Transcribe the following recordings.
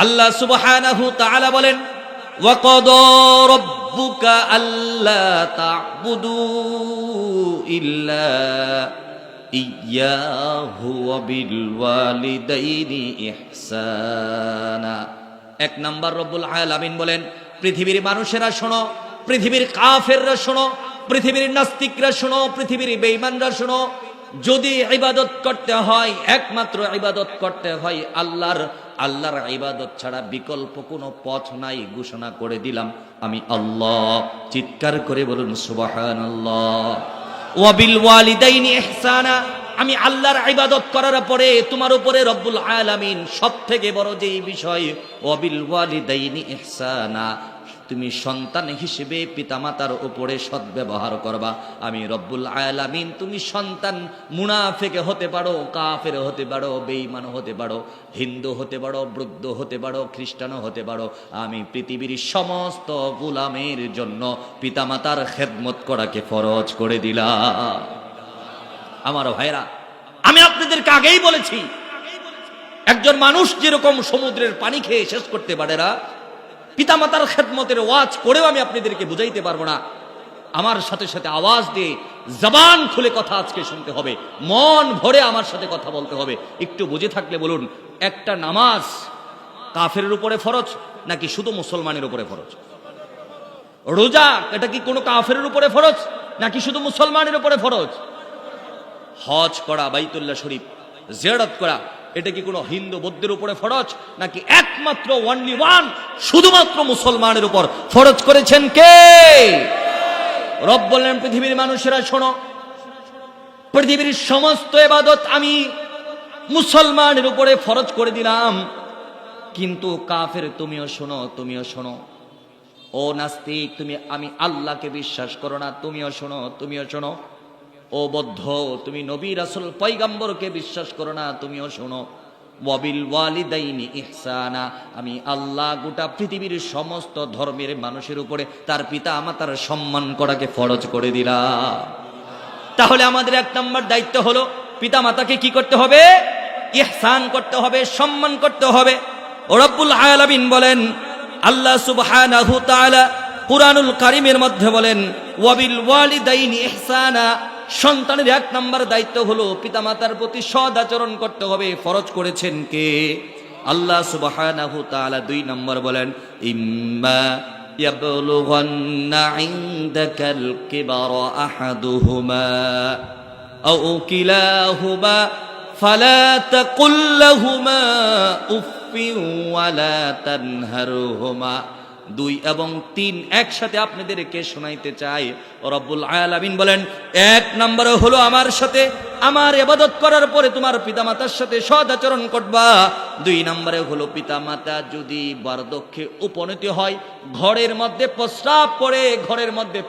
আল্লাহ সুবহানাহু তাআলা বলেন, ওয়াকাদা রাব্বুকা আল্লা তা'বুদু ইল্লা ইয়াহু ওয়া বিল ওয়ালিদাইনি ইহসানা। এক নাম্বার রব্বুল আলামিন বলেন, পৃথিবীর মানুষেরা শোনো, পৃথিবীর কাফেররা শোনো, পৃথিবীর নাস্তিকরা শোনো, পৃথিবীর বেঈমানরা শোনো, যদি ইবাদত করতে হয় একমাত্র ইবাদত করতে হয় আল্লাহর ইবাদত ছাড়া বিকল্প কোনো পথ নাই ঘোষণা করে দিলাম আমি আল্লাহ। চিৎকার করে বলুন সুবহানাল্লাহ। ওয়া বিল ওয়ালিদাইনি ইহসানা, আমি আল্লাহর ইবাদত করার পরে তোমার উপরে রব্বুল আলামিন সবথেকে বড় যেই বিষয়, ওয়া বিল ওয়ালিদাইনি ইহসানা, তুমি সন্তান হিসেবে পিতামাতার উপরে সদ্ব্যবহার করবা। আমি রব্বুল আলামিন, তুমি সন্তান মুনাফিক হতে পারো, কাফের হতে পারো, বেঈমান হতে পারো, হিন্দু হতে পারো, বৌদ্ধ হতে পারো, খ্রিস্টানও হতে পারো, আমি পৃথিবীর সমস্ত গোলামের জন্য পিতামাতার খেদমত করাকে ফরজ করে দিলাম। আমার ভাইরা, আমি আপনাদেরকে আগেই বলেছি, একজন মানুষ যেরকম সমুদ্রের পানি খেয়ে শেষ করতে পারে না, পিতামাতার খেদমতের ওয়াজ করেও আমি আপনাদেরকে বুঝাইতে পারবো না। আমার সাথে সাথে আওয়াজ দিয়ে জবান খুলে কথা আজকে শুনতে হবে, মন ভরে আমার সাথে কথা বলতে হবে। একটু বুঝে থাকলে বলুন, একটা নামাজ কাফেরের উপরে ফরজ নাকি শুধু মুসলমানের উপরে ফরজ? রোজা এটা কি কোনো কাফেরের উপরে ফরজ নাকি শুধু মুসলমানের উপরে ফরজ? হজ করা, বাইতুল্লাহ শরীফ জিয়ারত করা, এটা কি কোনো হিন্দু বৌদ্ধের উপরে ফরজ নাকি একমাত্র ওয়ানলি ওয়ান শুধুমাত্র মুসলমানের উপর ফরজ করেছেন কে? রব বললেন, পৃথিবীর মানুষেরা শোনো, পৃথিবীর সমস্ত ইবাদত আমি মুসলমানের উপরে ফরজ করে দিলাম, কিন্তু কাফের তুমিও শোনো, তুমিও শোনো। ও নাস্তিক, আমি আল্লাহকে বিশ্বাস করো না, তুমিও শোনো, তুমিও শোনো। ও বৌদ্ধ, তুমি নবী রাসূল পয়গম্বরকে বিশ্বাস করো না, তুমিও শোনো। ওয়াবিল ওয়ালিদাইনি ইহসানা, আমি আল্লাহ গোটা পৃথিবীর সমস্ত ধর্মের মানুষের উপরে তার পিতা মাতার সম্মান করাকে ফরজ করে দিলাম। তাহলে আমাদের এক নম্বর দায়িত্ব হলো পিতা মাতাকে কি করতে হবে? ইহসান করতে হবে, সম্মান করতে হবে। রব্বুল আলামিন বলেন, আল্লাহ সুবহানাহু তাআলা কুরআনুল কারীমের মধ্যে বলেন, ওয়াবিল ওয়ালিদাইনি ইহসানা, সন্তানের এক নম্বর দায়িত্ব হলো পিতামাতার প্রতি সৎ আচরণ করতে হবে। ফরজ করেছেন কে? আল্লাহ সুবহানাহু তাআলা। দুই নম্বর বলেন, ইম্মা ইয়াবলুগান্না ইনদাকাল কিবারা আহাদুহুমা আও কিলাহুমা ফালা তাকুল লাহুমা উফফিন ওয়ালা তানহারহুমা। 2 এবং 3 একসাথে আপনাদেরকে শোনাইতে চাই। রব্বুল আলামিন বলেন, এক নম্বরে হলো আমার সাথে আমার ইবাদত করার পরে তোমার পিতামাতার সাথে সৎ আচরণ করবা। 2 নম্বরে হলো পিতামাতা যদি বার্ধক্যে উপনীত হয়, ঘরের মধ্যে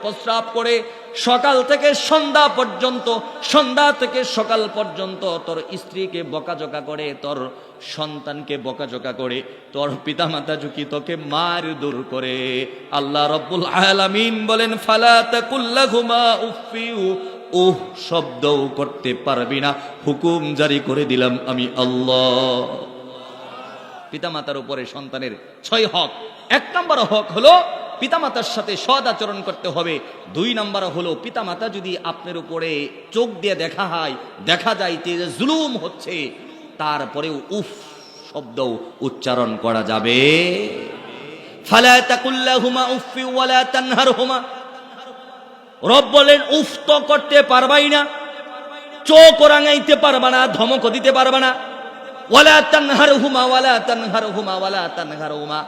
প্রস্রাব করে সকাল থেকে সন্ধ্যা পর্যন্ত, সন্ধ্যা থেকে সকাল পর্যন্ত তোর স্ত্রীকে বকাঝকা করে, তোর সন্তানকে বকাঝকা করে, তোর পিতামাতা যদি তোকে মার দূর করে, আল্লাহ রব্বুল আলামিন বলেন, ফালা তাকুল লাহুমা উফফিউ, উহ শব্দও করতে পারবি না, হুকুম জারি করে দিলাম আমি আল্লাহ। পিতামাতার উপরে সন্তানের 6 হক। 1 নম্বর হক হলো পিতামাতার সাথে সৎ আচরণ করতে হবে। 2 নম্বর হলো পিতামাতা যদি আপনার উপরে চোখ দিয়ে দেখা যায় যে জুলুম হচ্ছে, তারপরেও উফ শব্দ উচ্চারণ করা যাবে। ফালা তাকুল লাহুমা উফফি ওয়ালা তানহারহুমা। রব বলেন, উফ তো করতে পারবাই না, চোখ রাঙাইতে পারবা না, ধমক দিতে পারবা না। ওয়ালা তানহারহুমা ওয়ালা তানহারহুমা ওয়ালা তানহারহুমা,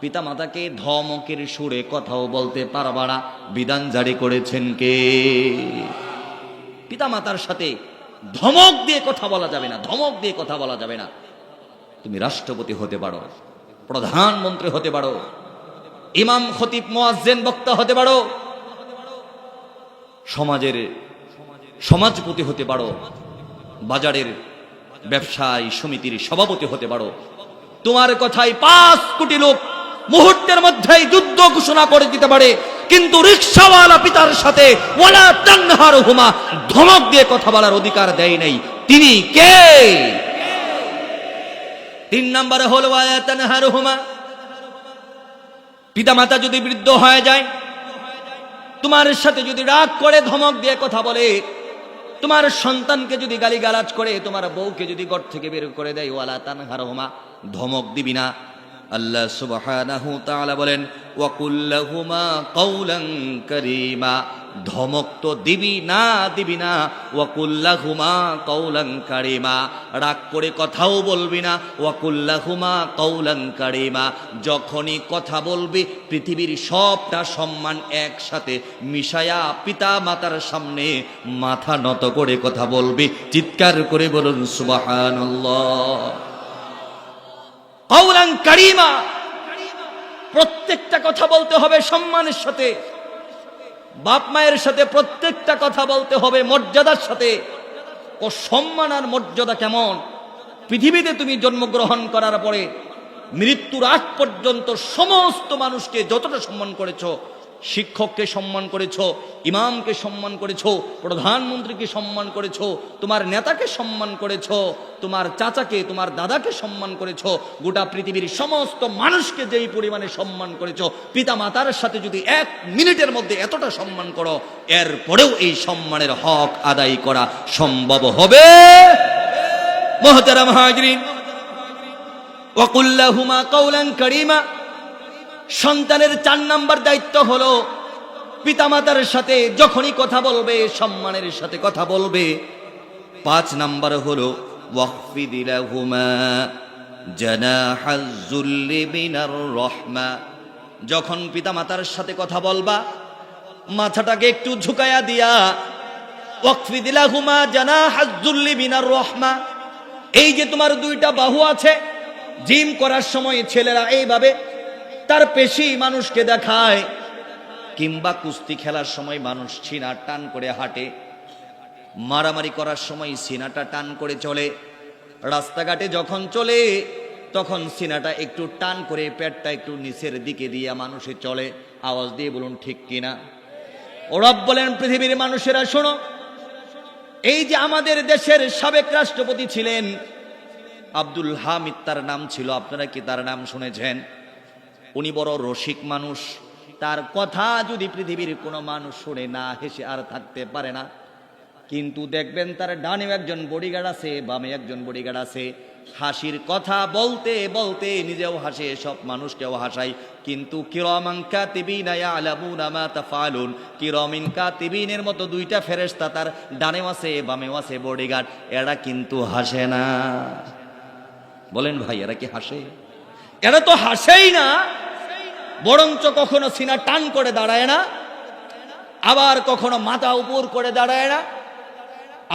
পিতামাতাকে ধমকের সুরে কথাও বলতে পারবা না। বিধান জারি করেছেন কে? পিতামাতার সাথে ধমক দিয়ে কথা বলা যাবে না, ধমক দিয়ে কথা বলা যাবে না। তুমি রাষ্ট্রপতি হতে পারো, প্রধানমন্ত্রী হতে পারো, ইমাম খতিব মুয়াজ্জিন বক্তা হতে পারো, সমাজের সমাজপতি হতে পারো, বাজারের ব্যবসায়ী সমিতির সভাপতি হতে পারো। তোমার কথায় 5 কোটি লোক মুহূর্তের মধ্যেই যুদ্ধ ঘোষণা করে দিতে পারে, কিন্তু রিকশাওয়ালা পিতার সাথে ওয়ালা তানহারহুমা ধমক দিয়ে কথা বলার অধিকার দেয় নাই। তিনি কে? তিন নম্বরে হলো ওয়ালা তানহারহুমা, পিতামাতা যদি বৃদ্ধ হয়ে যায়, তোমার সাথে যদি রাগ করে ধমক দিয়ে কথা বলে, তোমার সন্তানকে যদি গালিগালাজ করে, তোমার বউকে যদি ঘর থেকে বের করে দেয়, ওয়ালা তানহারহুমা, ধমক দিবি না। আল্লাহ সুবহানাহু ওয়া তাআলা বলেন ওয়াকুল লাহুমা কাওলান কারীমা, ধমক তো দিবি না। ওয়াকুল লাহুমা কাওলান কারীমা, রাগ করে কথাও বলবি না। ওয়াকুল লাহুমা কাওলান কারীমা, যখনই কথা বলবি পৃথিবীর সবটা সম্মান একসাথে মিশায়া পিতা মাতার সামনে মাথা নত করে কথা বলবি। চিৎকার করে বলুন সুবহানাল্লাহ। কাওলান কারীমা, প্রত্যেকটা কথা বলতে হবে সম্মানের সাথে। বাপ মায়ের সাথে প্রত্যেকটা কথা বলতে হবে মর্যাদার সাথে। ও সম্মান আর মর্যাদা কেমন? পৃথিবীতে তুমি জন্মগ্রহণ করার পরে মৃত্যুর আগ পর্যন্ত সমস্ত মানুষকে যতটা সম্মান করেছো, শিক্ষককে সম্মান করেছো, ইমামকে সম্মান করেছো, প্রধানমন্ত্রীকে সম্মান করেছো, তোমার নেতাকে সম্মান করেছো, তোমার চাচাকে, তোমার দাদাকে সম্মান করেছো, গোটা পৃথিবীর সমস্ত মানুষকে যেই পরিমাণে সম্মান করেছো, পিতা মাতার সাথে যদি 1 মিনিটের মধ্যে এতটা সম্মান করো, এরপরেও এই সম্মানের হক আদায় করা সম্ভব হবে? মুহতারাম হাজরিন, ওয়াকুল লাহুমা কাওলান কারীমা। সন্তানের 4 নাম্বার দায়িত্ব হলো পিতামাতার সাথে যখনই কথা বলবে সম্মানের সাথে কথা বলবে। 5 নাম্বার হলো ওয়াখফিদ লাহুমা জানাহাজ যুল্লি মিনার রাহমা, যখন পিতামাতার সাথে কথা বলবা মাথাটাকে একটু ঝুঁকায়া দিয়া, ওয়াখফিদ লাহুমা জানাহাজ যুল্লি মিনার রাহমা। এই যে তোমার 2টা বাহু আছে, জিম করার সময় ছেলেরা এইভাবে তার পেশি মানুষকে দেখায়, কিংবা কুস্তি খেলার সময় মানুষ সিনা টান করে হাঁটে, মারামারি করার সময় সিনাটা টান করে চলে, রাস্তাঘাটে যখন চলে তখন সিনাটা একটু টান করে পেটটা একটু নিচের দিকে দিয়ে মানুষে চলে। আওয়াজ দিয়ে বলুন ঠিক কিনা? ও রব বলেন পৃথিবীর মানুষেরা শোনো, এই যে আমাদের দেশের সাবেক রাষ্ট্রপতি ছিলেন আব্দুল হামিদ, তার নাম ছিল, আপনারা কি তার নাম শুনেছেন? উনি বড় রসিক মানুষ। তার কথা যদি পৃথিবীর কোনো মানুষ শুনে না হেসে আর থাকতে পারে না। কিন্তু দেখবেন তার ডানে একজন বডিগার্ড আছে, বামে একজন বডিগার্ড আছে। হাসির কথা বলতে বলতে নিজেও হাসে, সব মানুষকেও হাসায়। কিন্তু কিরামান কাতিবিনা ইয়ালামুনা মা তাফআলুন, কিরামিন কাতিবিনের মতো 2টা ফেরেশতা তার ডানেও আছে বামেও আছে বডিগার্ড, এরা কিন্তু হাসে না। বলেন ভাই, এরা কি হাসে? এরা তো হাসেই না, বরঞ্চ কখনো সিনা টান করে দাঁড়ায় না, আবার কখনো মাথা উপর করে দাঁড়ায় না,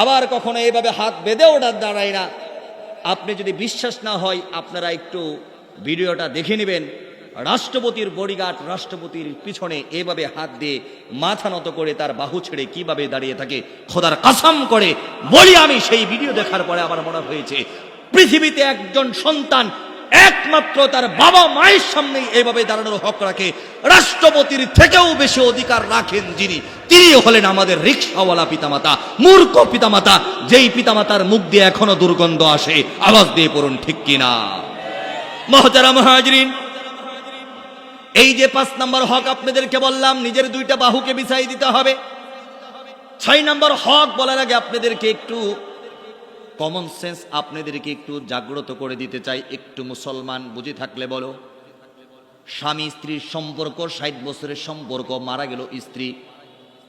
আবার কখনো এইভাবে হাত বেঁধে ওঠা দাঁড়ায় না। আপনি যদি বিশ্বাস না হয় আপনারা একটু ভিডিওটা দেখে নেবেন। রাষ্ট্রপতির বডিগার্ড রাষ্ট্রপতির পিছনে এভাবে হাত দিয়ে মাথা নত করে তার বাহু ছেড়ে কিভাবে দাঁড়িয়ে থাকে, খোদার কসম করে বলি, আমি সেই ভিডিও দেখার পরে আমার মনে হয়েছে পৃথিবীতে একজন সন্তান একমাত্র তার বাবা মায়ের সামনেই এভাবে দাঁড়ানোর হক রাখে। রাষ্ট্রপতির থেকেও বেশি অধিকার রাখেন যিনি, তিনি হলেন আমাদের রিকশাওয়ালা পিতামাতা, মূর্খ পিতামাতা, যেই পিতামাতার মুখ দিয়ে এখনো দুর্গন্ধ আসে। আওয়াজ দিয়ে পড়ুন ঠিক কিনা? মুহতারাম হাজরিন, এই যে 5 নাম্বার হক আপনাদেরকে বললাম, নিজের 2টা বাহুকে বিছাই দিতে হবে। 6 নাম্বার হক বলার আগে আপনাদেরকে একটু কমন সেন্স আপনাদেরকে একটু জাগ্রত করে দিতে চাই। একটু মুসলমান বুঝে থাকলে বলো, স্বামী স্ত্রীর সম্পর্ক 60 বছরের সম্পর্ক, মারা গেল স্ত্রী,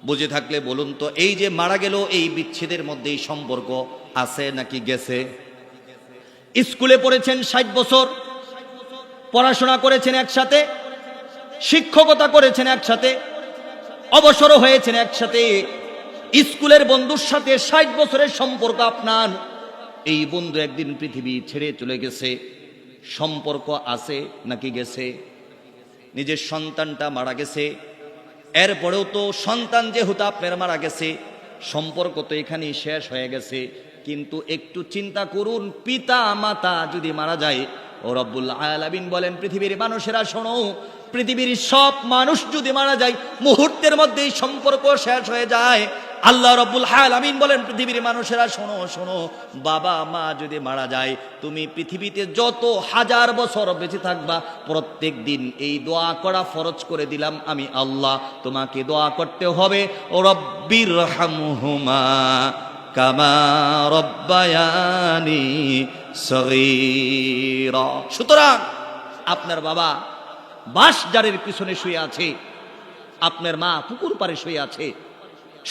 বুঝে থাকলে বলুন তো, এই যে মারা গেল এই বিচ্ছেদের মধ্যে এই সম্পর্ক আছে নাকি গেছে? স্কুলে পড়েছেন 60 বছর, পড়াশোনা করেছেন একসাথে, শিক্ষকতা করেছেন একসাথে, অবসর হয়েছেন একসাথে, স্কুলের বন্ধুর সাথে 60 বছরের সম্পর্ক আপনার। এই বন্ধু একদিন পৃথিবী ছেড়ে চলে গেছে, সম্পর্ক আছে নাকি গেছে? নিজের সন্তানটা মারা গেছে, এরপরেও তো সন্তান যেহেতু আপনার মারা গেছে, সম্পর্ক তো এখানেই শেষ হয়ে গেছে। কিন্তু একটু চিন্তা করুন, পিতা মাতা যদি মারা যায়, ও রব্বুল আলামিন বলেন পৃথিবীর মানুষেরা শোনো, পৃথিবীর সব মানুষ যদি মারা যায় মুহূর্তের মধ্যেই সম্পর্ক শেষ হয়ে যায়। আল্লাহ রাব্বুল আলামিন বলেন পৃথিবীর মানুষেরা শোনো শোনো, বাবা মা যদি মারা যায় তুমি পৃথিবীতে যত হাজার বছর বেঁচে থাকবা প্রত্যেক দিন এই দোয়া করা ফরজ করে দিলাম আমি আল্লাহ। তোমাকে দোয়া করতে হবে রব্বির হামহুমা কামা রব্বায়ানি সগীরা। সুতরাং আপনার বাবা বাঁশঝাড়ের পিছনে শুয়ে আছে, আপনার মা পুকুর পাড়ে শুয়ে আছে,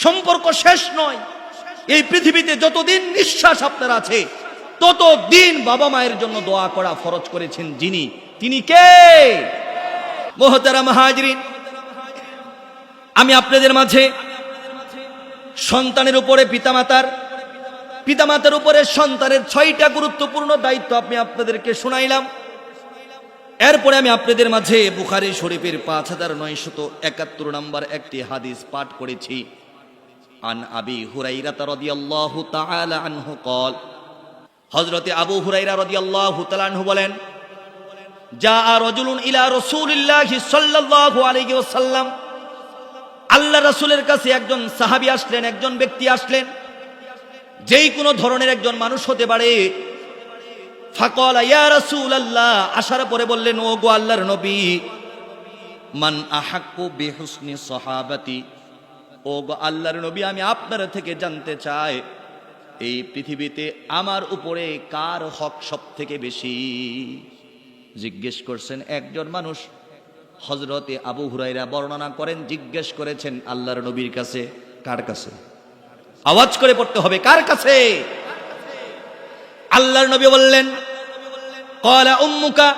সম্পর্ক শেষ নয়। এই পৃথিবীতে যতদিন নিঃশ্বাস আপনার আছে ততদিন বাবা মায়ের জন্য দোয়া করা ফরজ করেছেন যিনি, তিনি কে? মুহতারাম হাজরিন, আমি আপনাদের মাঝে সন্তানের উপরে পিতামাতার উপরে সন্তানের 6টা গুরুত্বপূর্ণ দায়িত্ব আমি আপনাদেরকে শোনাইলাম। এরপরে আমি আপনাদের মাঝে বুখারী শরীফের 5971 নম্বর একটি হাদিস পাঠ করেছি। আন আবি হুরাইরা রাদিয়াল্লাহু তাআলা আনহু قال, হযরতে আবু হুরাইরা রাদিয়াল্লাহু তাআলা আনহু বলেন, জাআ রাজুলুন ইলা রাসূলিল্লাহি সাল্লাল্লাহু আলাইহি ওয়াসাল্লাম, আল্লাহ রাসূলের কাছে একজন সাহাবী আসলেন, একজন ব্যক্তি আসলেন, যেই কোনো ধরনের একজন মানুষ হতে পারে। ফাকালা ইয়া রাসূলুল্লাহ, আসার পরে বললেন, ও গো আল্লাহর নবী, মান আহাক্কু বিহুসনি সাহাবাতি, ও গো আল্লাহর নবী আমি আপনার থেকে জানতে চাই এই পৃথিবীতে আমার উপরে কার হক সব থেকে বেশি? জিজ্ঞেস করছেন একজন মানুষ। হযরতে আবু হুরায়রা বর্ণনা করেন, জিজ্ঞেস করেছেন আল্লাহর নবীর কাছে। কার কাছে? আওয়াজ করে পড়তে হবে, কার কাছে? আল্লাহর নবী বললেন, ক্বালা উম্মুকা,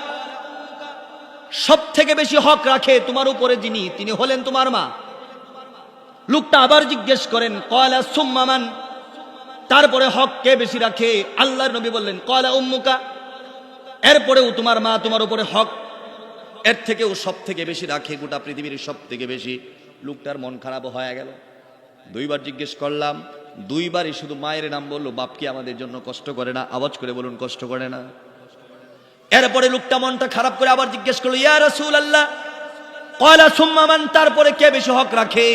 সব থেকে বেশি হক রাখে তোমার উপরে যিনি, তিনি হলেন তোমার মা। লোকটা আবার জিজ্ঞেস করেন, ক্বালা সুম্মা মান, তারপরে হক কে বেশি রাখে? আল্লাহর নবী বললেন, ক্বালা উম্মুকা, এরপরেও তোমার মা তোমার উপরে হক, এর থেকেও সব থেকে বেশি রাখে, গোটা পৃথিবীর সব থেকে বেশি। লোকটার মন খারাপ হয়ে গেল। 2বার জিজ্ঞেস করলাম, 2বারই শুধু মায়ের নাম বললো। বাপ কি আমাদের জন্য কষ্ট করে না? আওয়াজ করে বলুন, কষ্ট করে না? এরপরে লোকটা মনটা খারাপ করে আবার জিজ্ঞেস করলো, ইয়া রাসূলুল্লাহ, ক্বালা সুম্মা মান, তারপরে কে বেশি হক রাখে?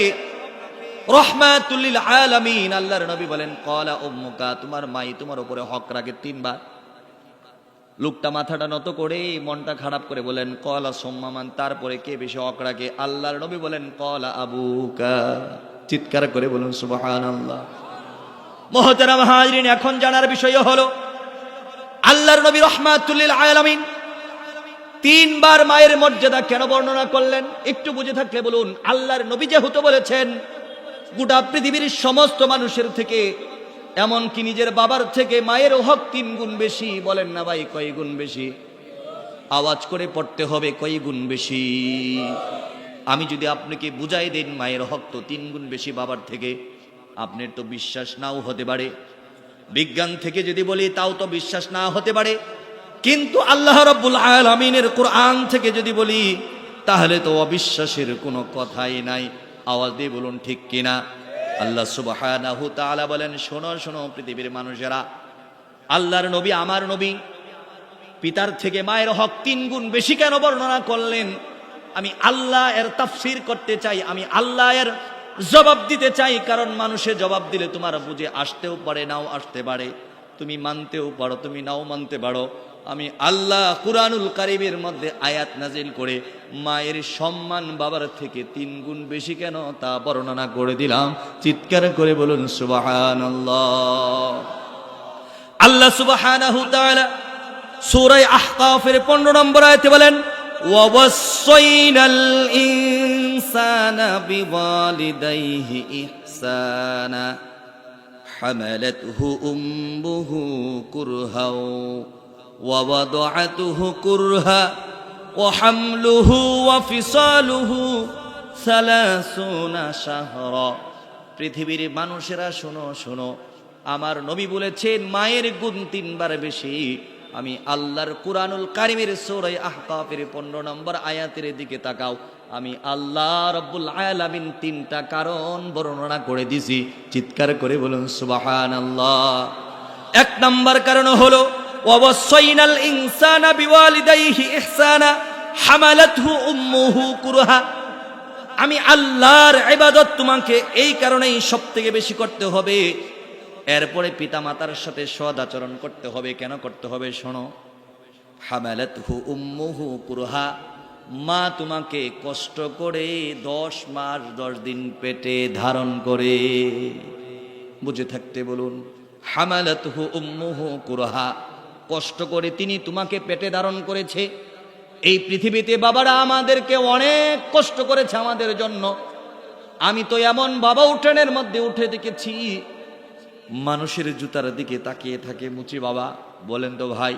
রাহমাতুল লিল আলামিন, আল্লাহর নবী বলেন, ক্বালা উম্মুকা, তোমার মাই তোমার উপরে হক রাখে 3বার। লোকটা মাথাটা নত করে মনটা খারাপ করে বলেন, ক্বালা সুম্মা মান, তারপরে কে বেশি হক রাখে? আল্লাহর নবী বলেন, ক্বালা আবুকা। চিৎকার করে বলুন সুবহানাল্লাহ। মুহতারাম হাজরিন, এখন জানার বিষয় হলো আল্লাহর নবী রাহমাতুল লিল আলামিন 3বার মায়ের মর্যাদা কেন বর্ণনা করলেন? একটু বুঝে থাকলে বলুন। আল্লাহর নবী যেহেতু বলেছেন গোটা পৃথিবীর সমস্ত মানুষের থেকে, এমনকি নিজের বাবার থেকে মায়ের হক 3 গুণ বেশি। বলেন না ভাই, কয় গুণ বেশি? আওয়াজ করে পড়তে হবে, কয় গুণ বেশি? আমি যদি আপনাকে বুঝাই দেন মায়ের হক তো 3 গুণ বেশি বাবার থেকে, আপনার তো বিশ্বাস নাও হতে পারে। বিজ্ঞান থেকে যদি বলি তাও তো বিশ্বাস না হতে পারে, কিন্তু আল্লাহ রাব্বুল আলামিনের কোরআন থেকে যদি বলি তাহলে তো অবিশ্বাসের কোনো কথাই নাই। আওয়াজ দিয়ে বলুন ঠিক কিনা? আল্লাহ সুবহানাহু তাআলা বলেন, শোনো শোনো পৃথিবীর মানুষেরা, আল্লাহর নবী আমার নবী পিতার থেকে মায়ের হক 3 গুণ বেশি কেন বর্ণনা করলেন? আমি আল্লাহ এর তাফসীর করতে চাই, আমি আল্লাহ এর জবাব দিতে চাই। কারণ মানুষে জবাব দিলে তোমার বুঝে আসতেও পারে, নাও আসতে পারে, তুমি মানতেও পারো, তুমি নাও মানতে পারো। আমি আল্লাহ কুরআনুল কারীমের মধ্যে আয়াত নাজিল করে মায়ের সম্মান বাবার থেকে 3 গুণ বেশি কেন তা বর্ণনা করে দিলাম। চিৎকার করে বলুন সুবহানাল্লাহ। আল্লাহ সুবহানাহু তাআলা সূরা আহকাফের 15 নম্বর আয়াতে বলেন, ওয়াসাইনাল ইনসানা বিওয়ালিদাইহি ইহসানা হামালাতহু উম্মুহু কুরহা ওয়া ওয়াদাআতুহু কুরহা ওয়া হামলুহু ওয়া ফিসালুহু 30 শাহরা। পৃথিবীর মানুষেরা শোনো শোনো, আমার নবী বলেছেন মায়ের গুণ 3বার বেশি। আমি আল্লাহর কুরআনুল কারীমের সূরা আহকাফের 15 নম্বর আয়াতের দিকে তাকাও। আমি আল্লাহ রাব্বুল আলামিন 3টা কারণ বর্ণনা করে দিছি। চিৎকার করে বলুন সুবহানাল্লাহ। 1 নম্বর কারণ হলো ওয়াসাইনাল ইনসানা বিওয়ালিদাইহি ইহসানা হামালাতহু উম্মুহু কুরহা। আমি আল্লাহর ইবাদত তোমাকে এই কারণেই সব থেকে বেশি করতে হবে। এরপরে পিতা মাতার সাথে সৎ আচরণ করতে হবে। কেন করতে হবে শোনো, হামালাতহু উম্মুহু কুরহা, মা তোমাকে কষ্ট করে 10 মাস 10 দিন পেটে ধারণ করে। বুঝে থাকতে বলুন, হামালাতহু উম্মুহু কুরহা, কষ্ট করে তিনি তোমাকে পেটে ধারণ করেছে। এই পৃথিবীতে বাবারা আমাদেরকে অনেক কষ্ট করেছে আমাদের জন্য। আমি তো এমন বাবাও ট্রেনের মধ্যে উঠে দেখেছি মানুষের জুতার দিকে তাকিয়ে থাকে মুচি বাবা। বলেন তো ভাই,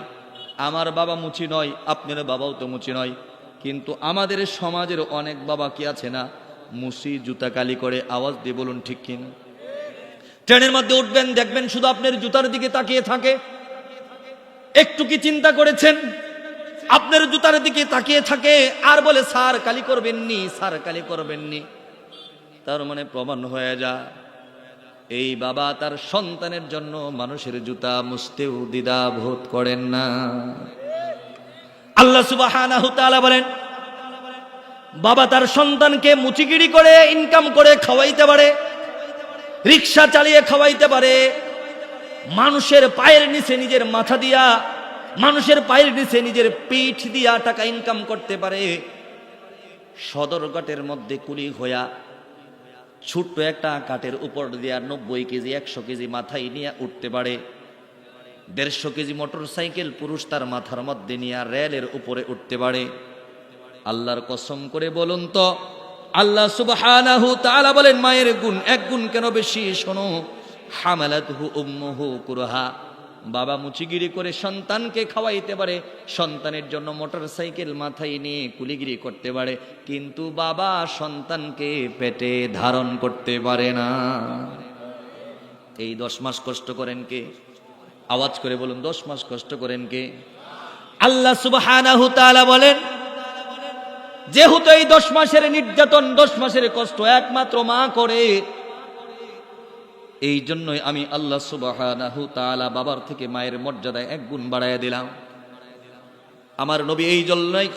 আমার বাবা মুচি নয়, আপনার বাবাও তো মুচি নয়, কিন্তু আমাদের সমাজের অনেক বাবা কি আছে না, মুচি জুতা কালি করে। আওয়াজ দিয়ে বলুন ঠিক কিনা? ট্রেনের মধ্যে উঠবেন, দেখবেন শুধু আপনার জুতার দিকে তাকিয়ে থাকে। একটু কি চিন্তা করেছেন? আপনার জুতার দিকে তাকিয়ে থাকে আর বলে স্যার কালি করবেননি, স্যার কালি করবেননি। তার মানে প্রমাণ হয়ে যায় এই বাবা তার সন্তানের জন্য মানুষের জুতা মুছতেও দ্বিধা বোধ করেন না। আল্লাহ সুবহানাহু তাআলা বলেন, বাবা তার সন্তানকে মুচিগিরি করে ইনকাম করে খাওয়াইতে পারে, রিক্সা চালিয়ে খাওয়াইতে পারে, মানুষের পায়ের নিচে নিজের মাথা দিয়া, মানুষের পায়ের নিচে নিজের পিঠ দিয়া টাকা ইনকাম করতে পারে। সদরঘাটের মধ্যে কুলি হইয়া ছোট্ট একটা কাঠের উপর দিয়া 90 কেজি 100 কেজি মাথায় নিয়ে উঠতে পারে। 150 কেজি মোটর সাইকেল পুরুষ তার মাথার মধ্যে নিয়ে রেলের উপরে উঠতে পারে। আল্লাহর কসম করে বলুন তো, আল্লাহ সুবহানাহু তাআলা বলেন মায়ের গুণ এক গুণ কেন বেশি শোনো, হামালাতহু উম্মুহু কুরহা, বাবা মুচিগিরি করে সন্তানকে খাওয়াইতে পারে, সন্তানের জন্য মোটর সাইকেল মাথায় নিয়ে কুলিগিরি করতে পারে, কিন্তু বাবা সন্তানকে পেটে ধারণ করতে পারে না। এই 10 মাস কষ্ট করেন কে? আওয়াজ করে বলুন, 10 মাস কষ্ট করেন কে? আল্লাহ সুবহানাহু তাআলা বলেন, যেহেতু এই 10 মাসের নির্যাতন 10 মাসের কষ্ট একমাত্র মা করে, এই জন্যই আমি আল্লাহ সুবহানাহু তাআলা বাবার থেকে মায়ের মর্যাদা 1 গুণ বাড়াইয়া দিলাম। আমার নবী এই জন্যই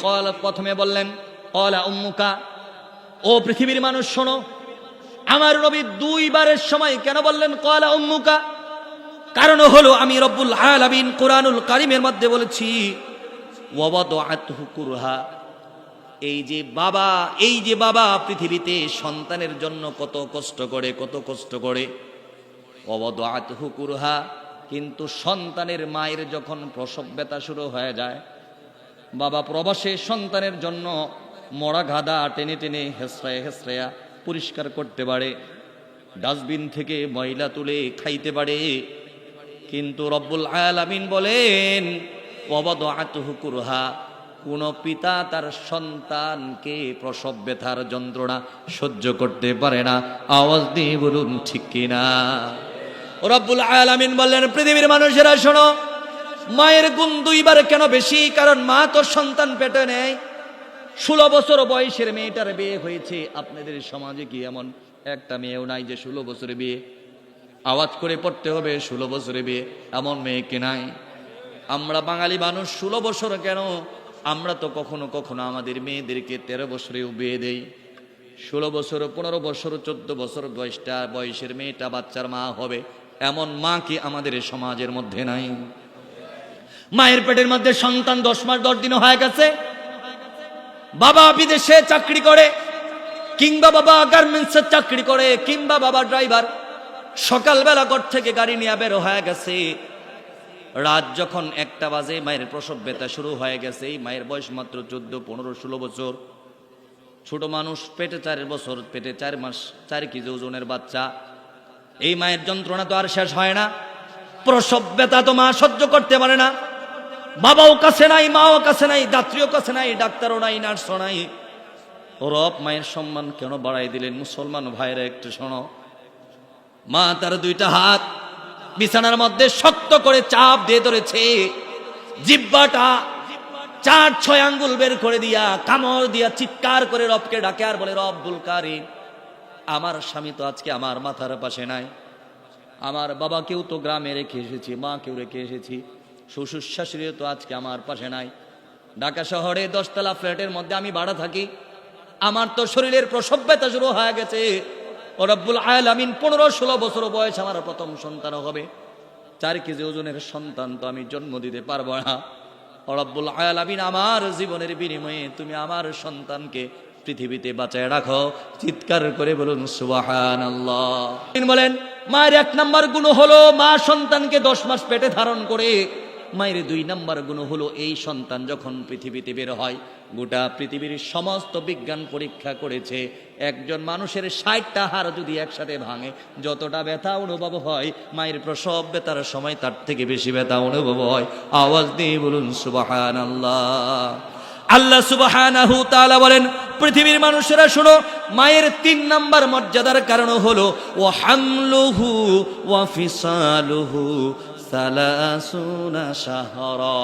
প্রথমে বললেন ক্বালা উম্মুকা, ও পৃথিবীর মানুষ শোনো। আমার নবী 2 বারের সময় কেন বললেন ক্বালা উম্মুকা? কারণ হলো আমি রব্বুল আলামিন কোরআনুল কারীমের মধ্যে বলেছি ওয়াদাআতহু কুরহা, এই যে বাবা পৃথিবীতে সন্তানের জন্য কত কষ্ট করে, কত কষ্ট করে। ওয়াদাআতহু কুরহা, কিন্তু সন্তানের মায়ের যখন প্রসব ব্যথা শুরু হয়ে যায়, বাবা প্রবাসে সন্তানের জন্য মরা গাদা টেনে টেনে হেসরায়া হেসরায়া পরিষ্কার করতে পারে, ডাস্টবিন থেকে ময়লা তুলে খাইতে পারে, কিন্তু রব্বুল আলামিন বলেন ওয়াদাআতহু কুরহা, কোন পিতা তার সন্তানকে প্রসব ব্যথার যন্ত্রণা সহ্য করতে পারে না। আওয়াজ দিয়ে বলুন ঠিক কিনা? রব্বুল আলামিন বললেন পৃথিবীর মানুষেরা শোনো, মায়ের গুণ 2 বার কেন বেশি? কারণ মা তো সন্তান পেটে নেয়। 16 বছর বয়সের মেয়েটার বিয়ে হয়েছে। আপনাদের সমাজে কি এমন একটা মেয়েও নাই যে 16 বছরে বিয়ে? আওয়াজ করে পড়তে হবে, 16 বছরে বিয়ে, এমন মেয়ে কি নাই? আমরা বাঙালি মানুষ 16 বছর কেন, আমরা তো কখনো কখনো আমাদের মেয়েদেরকে 13 বছরেও বিয়ে দেই। 16 বছর 15 বছর 14 বছর বয়সের মেয়েটা বাচ্চার মা হবে, এমন মা কি আমাদের সমাজের মধ্যে নাই? মায়ের পেটের মধ্যে সন্তান 10 মাস 10 দিন হয়ে গেছে, বাবা বিদেশে চাকরি করে, কিংবা বাবা গার্মেন্টসে চাকরি করে, কিংবা বাবা ড্রাইভার, সকালবেলা ঘর থেকে গাড়ি নিয়ে বের হয়ে গেছে, রাত যখন 1টা বাজে মায়ের প্রসব ব্যথা শুরু হয়ে গেছে। এই মায়ের বয়স মাত্র 14, 15, 16 বছর, ছোট মানুষ, পেটে 4 বছর, পেটে 4 মাস 4 কেজি ওজনের বাচ্চা। এই মায়ের যন্ত্রণা তো আর শেষ হয় না। প্রসব ব্যথা তো মা সহ্য করতে পারে না। বাবাও কাছে নাই, মাও কাছে নাই, দাত্রীও কাছে নাই, ডাক্তারও নাই, নার্সও নাই। রব মায়ের সম্মান কেন বাড়াই দিলেন? মুসলমান ভাইরা একটু শোনো, মা তার 2টা হাত বিছানার মধ্যে শক্ত করে চাপ দিয়ে ধরেছে, জিহ্বাটা 4-6 আঙ্গুল বের করে দিয়া কামড় দিয়া চিৎকার করে রবকে ডাকে আর বলে, রব্বুল কারীম, আমার স্বামী তো আজকে আমার মাথার পাশে নাই, আমার বাবাকেও তো গ্রামে রেখে এসেছি, মাকেও রেখে এসেছি, শ্বশুর শাশুড়িও তো আজকে আমার পাশে নাই, ঢাকা শহরে 10 তলা ফ্ল্যাটের মধ্যে আমি ভাড়া থাকি, আমার তো শরীরের প্রসব ব্যথা শুরু হয়ে গেছে। ও রব্বুল আলামিন 15-16 বছর বয়স আমার প্রথম সন্তান হবে, 4 কেজি ওজনের সন্তান তো আমি জন্ম দিতে পারবো না। ও রব্বুল আলামিন আমার জীবনের বিনিময়ে তুমি আমার সন্তানকে পৃথিবীতে বাঁচায় রাখো। চিৎকার করে বলুন সুবহানাল্লাহ। বলেন মায়ের 1 নাম্বার গুণ হলো মা সন্তানকে 10 মাস পেটে ধারণ করে। মায়ের 2 নাম্বার গুণ হলো এই সন্তান যখন পৃথিবীতে বের হয়, গোটা পৃথিবীর সমস্ত বিজ্ঞান পরীক্ষা করেছে, একজন মানুষের 60টা হাড় যদি একসাথে ভাঙে যতটা ব্যথা অনুভব হয়, মায়ের প্রসব ব্যথার সময় তার থেকে বেশি ব্যথা অনুভব হয়। আওয়াজ দিয়ে বলুন সুবহানাল্লাহ। আল্লাহ সুবহানাহু তাআলা বলেন পৃথিবীর মানুষেরা শোনো, মায়ের 3 নাম্বার মর্যাদার কারণ হলো ওয়া হামলুহু ওয়া ফিসালুহু 30 শাহরা।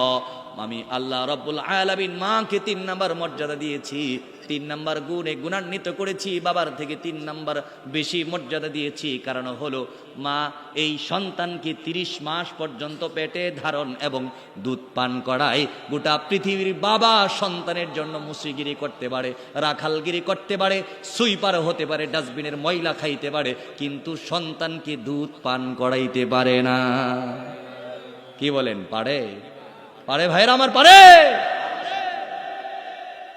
আমি আল্লাহ রাব্বুল আলামিন মাকে 3 নাম্বার মর্যাদা দিয়েছি, 3 নাম্বার গুণে গুণান্বিত করেছি, বাবার থেকে 3 নাম্বার বেশি মর্যাদা দিয়েছি। কারণ হলো মা এই সন্তানকে 30 মাস পর্যন্ত পেটে ধারণ এবং দুধ পান করায়। গোটা পৃথিবীর বাবা সন্তানের জন্য মুসিগিরি করতে পারে, রাখালগিরি করতে পারে, সুইপার হতে পারে, ডাস্টবিনের ময়লা খাইতে পারে, কিন্তু সন্তানকে দুধ পান করাইতে পারে না। কি বলেন, পারে? পারে ভাইরা আমার, পারে?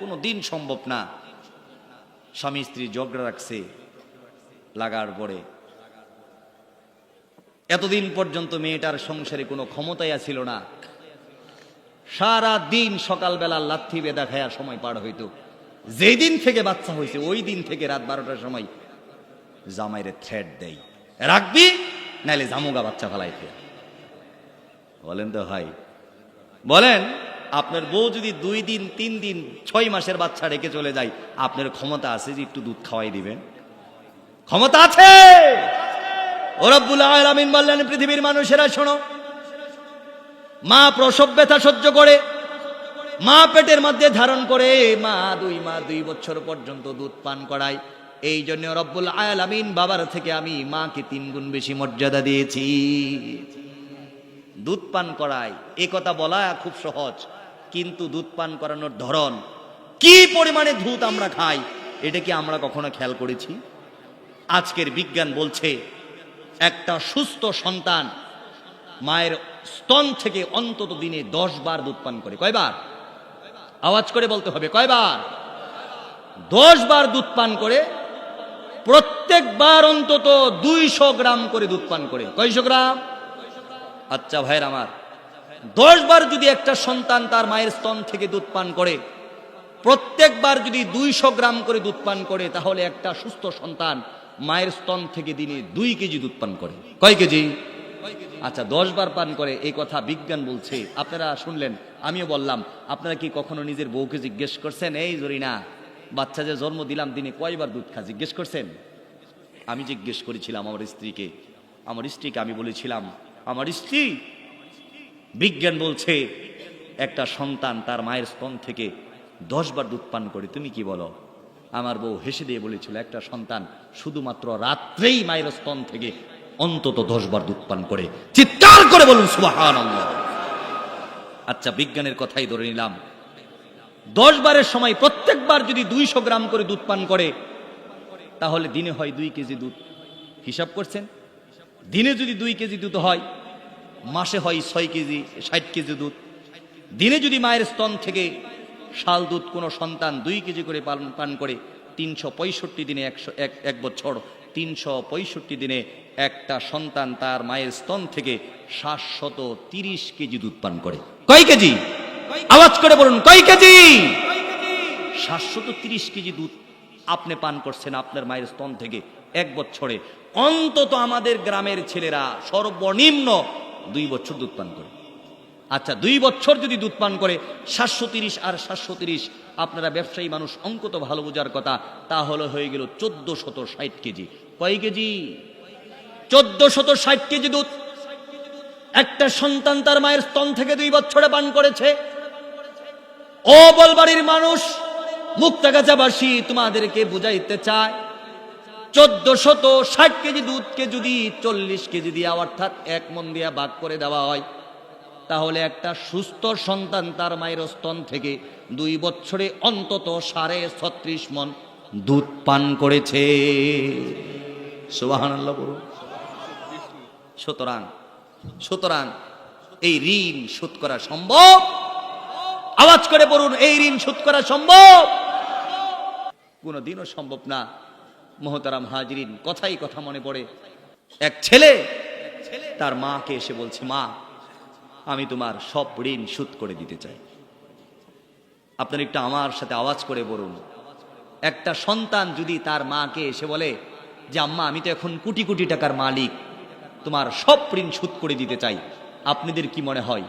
কোনো দিন সম্ভব না। স্বামী স্ত্রী ঝগড়া রাখছে, লাগার পরে এতদিন পর্যন্ত মেয়েটার সংসারে কোনো ক্ষমতাই ছিল না। সারা দিন সকালবেলা লাথি বেদা খায়া সময় পার হইতো। যেই দিন থেকে বাচ্চা হয়েছে ওই দিন থেকে রাত 12টার সময় জামাইরে থ্রেট দেয়, রাখবি নাইলে জামুগা বাচ্চা ফেলাইতে। বলেন তো ভাই, বলেন আপনার বউ যদি 2 দিন 3 দিন 6 মাসের বাচ্চা রেখে চলে যায়, আপনার ক্ষমতা আছে যে একটু দুধ খাওয়াই দিবেন? ক্ষমতা আছে? ও রব্বুল আলামিন বললেন পৃথিবীর মানুষেরা শোনো, মা প্রসব ব্যথা সহ্য করে, মা পেটের মধ্যে ধারণ করে, মা 2 বছর পর্যন্ত দুধ পান করায়। এই জন্য রব্বুল আলামিন বাবার থেকে আমি মাকে 3 গুণ বেশি মর্যাদা দিয়েছি। দুধ পান করায়, এ কথা বলা খুব সহজ, কিন্তু দুধ পান করানোর ধরন, কি পরিমাণে দুধ আমরা খাই, এটা কি আমরা কখনো খেয়াল করেছি? আজকের বিজ্ঞান বলছে একটা সুস্থ সন্তান মায়ের স্তন থেকে অন্তত দিনে 10 বার দুধ পান করে। কয়বার? আওয়াজ করে বলতে হবে, কয়বার? 10 বার দুধ পান করে। প্রত্যেকবার অন্তত 200 গ্রাম করে দুধ পান করে। কয়শো গ্রাম? আচ্ছা ভাইয়ের আমার, 10 বার যদি একটা সন্তান তার মায়ের স্তন থেকে দুধ পান করে, প্রত্যেকবার যদি 200 গ্রাম করে দুধ পান করে, তাহলে একটা সুস্থ সন্তান মায়ের স্তন থেকে দিনে 2 কেজি দুধ পান করে। কয় কেজি? আচ্ছা 10 বার পান করে, এই কথা বিজ্ঞান বলছে, আপনারা শুনলেন, আমিও বললাম। আপনারা কি কখনো নিজের বউকে জিজ্ঞেস করছেন, এই জরিনা বাচ্চা যে জন্ম দিলাম দিনে কয়বার দুধ খা, জিজ্ঞেস করছেন? আমি জিজ্ঞেস করেছিলাম আমার স্ত্রীকে। আমি বলেছিলাম, আমার স্ত্রী, বিজ্ঞান বলছে একটা সন্তান তার মায়ের স্তন থেকে 10 বার দুধ পান করে, তুমি কি বলো? আমার বউ হেসে দিয়ে বলেছিল, একটা সন্তান শুধুমাত্র রাত্রেই মায়ের স্তন থেকে অন্তত 10 বার দুধ পান করে। চিৎকার করে বলুন সুবহানাল্লাহ। আচ্ছা বিজ্ঞানের কথাই ধরে নিলাম, 10 বারের সময় প্রত্যেকবার যদি 200 গ্রাম করে দুধ পান করে, তাহলে দিনে হয় 2 কেজি দুধ। হিসাব করছেন? দিনে যদি 2 কেজি দুধ হয়, মাসে হয় 6 কেজি, 60 কেজি দুধ। দিনে যদি মায়ের স্তন থেকে শাল দুধ কোনো সন্তান 2 কেজি করে পান করে, 365 দিনে, এক বছর 365 দিনে একটা সন্তান তার মায়ের স্তন থেকে 730 কেজি দুধ পান করে। কয় কেজি? আওয়াজ করে বলুন, কয় কেজি? 730 কেজি দুধ আপনি পান করছেন আপনার মায়ের স্তন থেকে এক বছরে। অন্তত আমাদের গ্রামের ছেলেরা সর্বনিম্ন 2 বছর দুধ পান করে। আচ্ছা 2 বছর যদি দুধ পান করে, 730 আর 730, আপনারা ব্যবসায়ী মানুষ, অঙ্ক তো ভালো বোঝার কথা, তাহলে হয়ে গেল 1460 কেজি। কয় কেজি? 1460 কেজি দুধ একটা সন্তান তার মায়ের স্তন থেকে 2 বছরে পান করেছে। ও বলবাড়ির মানুষ, মুক্তাগাছাবাসী, তোমাদেরকে বুঝাইতে চায়, 1460 কেজি দুধকে যদি 40 কেজি দিয়ে, অর্থাৎ 1 মণ দিয়ে ভাগ করে দেওয়া হয়, তাহলে একটা সুস্থ সন্তান তার মায়ের স্তন থেকে 2 বছরে অন্তত 36.5 মণ দুধ পান করেছে। সুবহানাল্লাহ বলুন। সুতরাং এই ঋণ শোধ করা সম্ভব। আওয়াজ করে বলুন, এই ঋণ শোধ করা সম্ভব? কোনদিনও সম্ভব না। মোহতারাম হাজিরিন, কথাই কথা মনে পড়ে, এক ছেলে তার মাকে এসে বলছে, মা আমি তোমার সব ঋণ শোধ করে দিতে চাই। আপনারা একটু আমার সাথে আওয়াজ করে বলুন, একটা সন্তান যদি তার মাকে এসে বলে যে আম্মা আমি তো এখন কোটি কোটি টাকার মালিক, তোমার সব ঋণ শোধ করে দিতে চাই, আপনাদের কি মনে হয়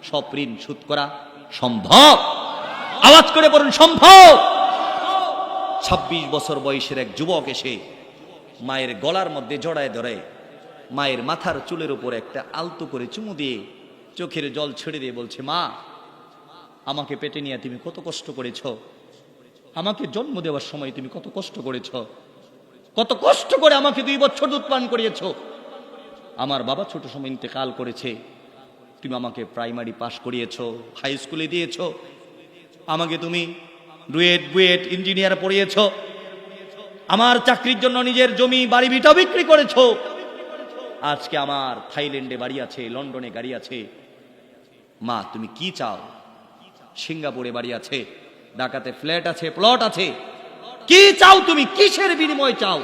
সব ঋণ শোধ করা সম্ভব? আওয়াজ করে বলুন সম্ভব। 26 বছর বয়সের এক যুবক এসে মায়ের গলার মধ্যে জড়ায় ধরে মায়ের মাথার চুলের উপর একটা আলতো করে চুমু দিয়ে চোখের জল ছেড়ে দিয়ে বলছে, মা আমাকে পেটে নিয়ে তুমি কত কষ্ট করেছ, আমাকে জন্ম দেওয়ার সময় তুমি কত কষ্ট করেছ, কত কষ্ট করে আমাকে 2 বছর দুধ পান করিয়েছ। আমার বাবা ছোট সময় ইন্তেকাল করেছে, তুমি আমাকে প্রাইমারি পাস করিয়েছ, হাই স্কুলে দিয়েছ, আমাকে তুমি ডুয়েট বুয়েট ইঞ্জিনিয়ার পড়িয়েছ, আমার চাকরির জন্য নিজের জমি বাড়ি ভিটা বিক্রি করেছ। আজকে আমার থাইল্যান্ডে বাড়ি আছে, লন্ডনে গাড়ি আছে। মা তুমি কি চাও? সিঙ্গাপুরে বাড়ি আছে, ঢাকাতে ফ্ল্যাট আছে, প্লট আছে, কি চাও তুমি? কিসের বিনিময় চাও?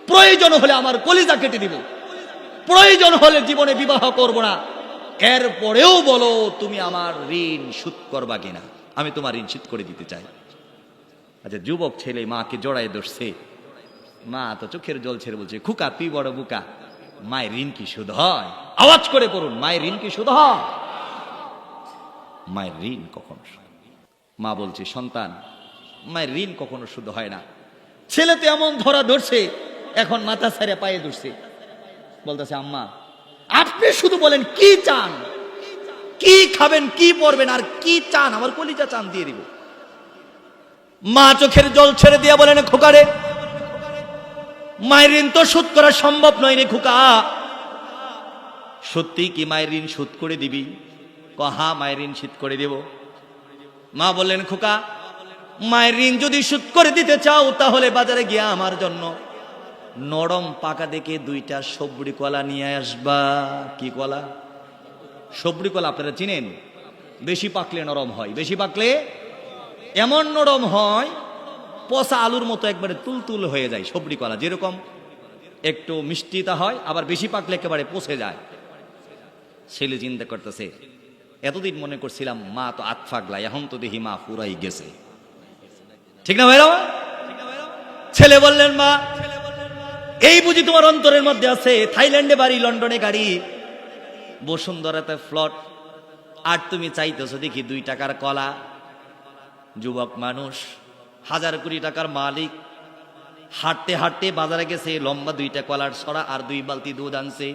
প্রয়োজন হলে আমার কলিজা কেটে দিব, প্রয়োজন হলে জীবনে বিবাহ করব না, এরপরেও বলো তুমি আমার ঋণ শোধ করবা কিনা, আমি তোমার ঋণ শোধ করে দিতে চাই। আচ্ছা, যুবক ছেলে মাকে জড়ায় ধরছে, মা তো চোখের জল ছেড়ে বলছে, খুকা তুই বড় বুকা, মায়ের ঋণ কি শোধ হয়? আওয়াজ করে বলুন, মায়ের ঋণ কি শোধ হয়? মায়ের ঋণ কখনো, মা বলছে, সন্তান মায়ের ঋণ কখনো শোধ হয় না। ছেলে তো এমন ধরা ধরছে, এখন মাথা ছাড়া পায়ে ধরছে, বলতেছে, আম্মা আপনি শুধু বলেন কি চান, কি খাবেন, কি পরবেন, আর কি চান, আমার কলিজা চান দিয়ে দিব। মা চোখের জল ছেড়ে দিয়ে বলেন, খোকারে মায়ের ঋণ তো শোধ করা সম্ভব নয় রে খোকা, সত্যি কি মায়ের ঋণ শোধ করে দিবি? হ্যাঁ মায়ের ঋণ শোধ করে দেব। মা বললেন, খোকা মায়ের ঋণ যদি শোধ করে দিতে চাও তাহলে বাজারে গিয়া আমার জন্য নরম পাকা দেখে 2টা সবরি কলা নিয়ে আসবা। কি কলা? সবরি কলা আপনারা চিনেন, বেশি পাকলে নরম হয়, বেশি পাকলে এমন নরম হয় পচা আলুর মতো একবারে তুলতুল হয়ে যায়। সবরি কলা যেরকম একটু মিষ্টিতা হয়, আবার বেশি পাকলে একেবারে পচে যায়। ছেলে চিন্তা করতেছে, এতদিন মনে করছিলাম মা তো আতফাগলা, এখন তো দেখি মা পুরাই গেছে, ঠিক না ভাইরা? ছেলে বললেন, মা এই বুঝি তোমার অন্তরের মধ্যে আছে, থাইল্যান্ডে বাড়ি, লন্ডনে গাড়ি, বসুন্ধরাতে ফ্লট, আর তুমি চাইতেছো দেখি 2 টাকার কলা। যুবক মানুষ, 1000 কোটি টাকার মালিক, হাঁটতে হাঁটতে বাজারে গেছে, লম্বা 2টা কলার ছড়া আর 2 বালতি দুধ আনছে।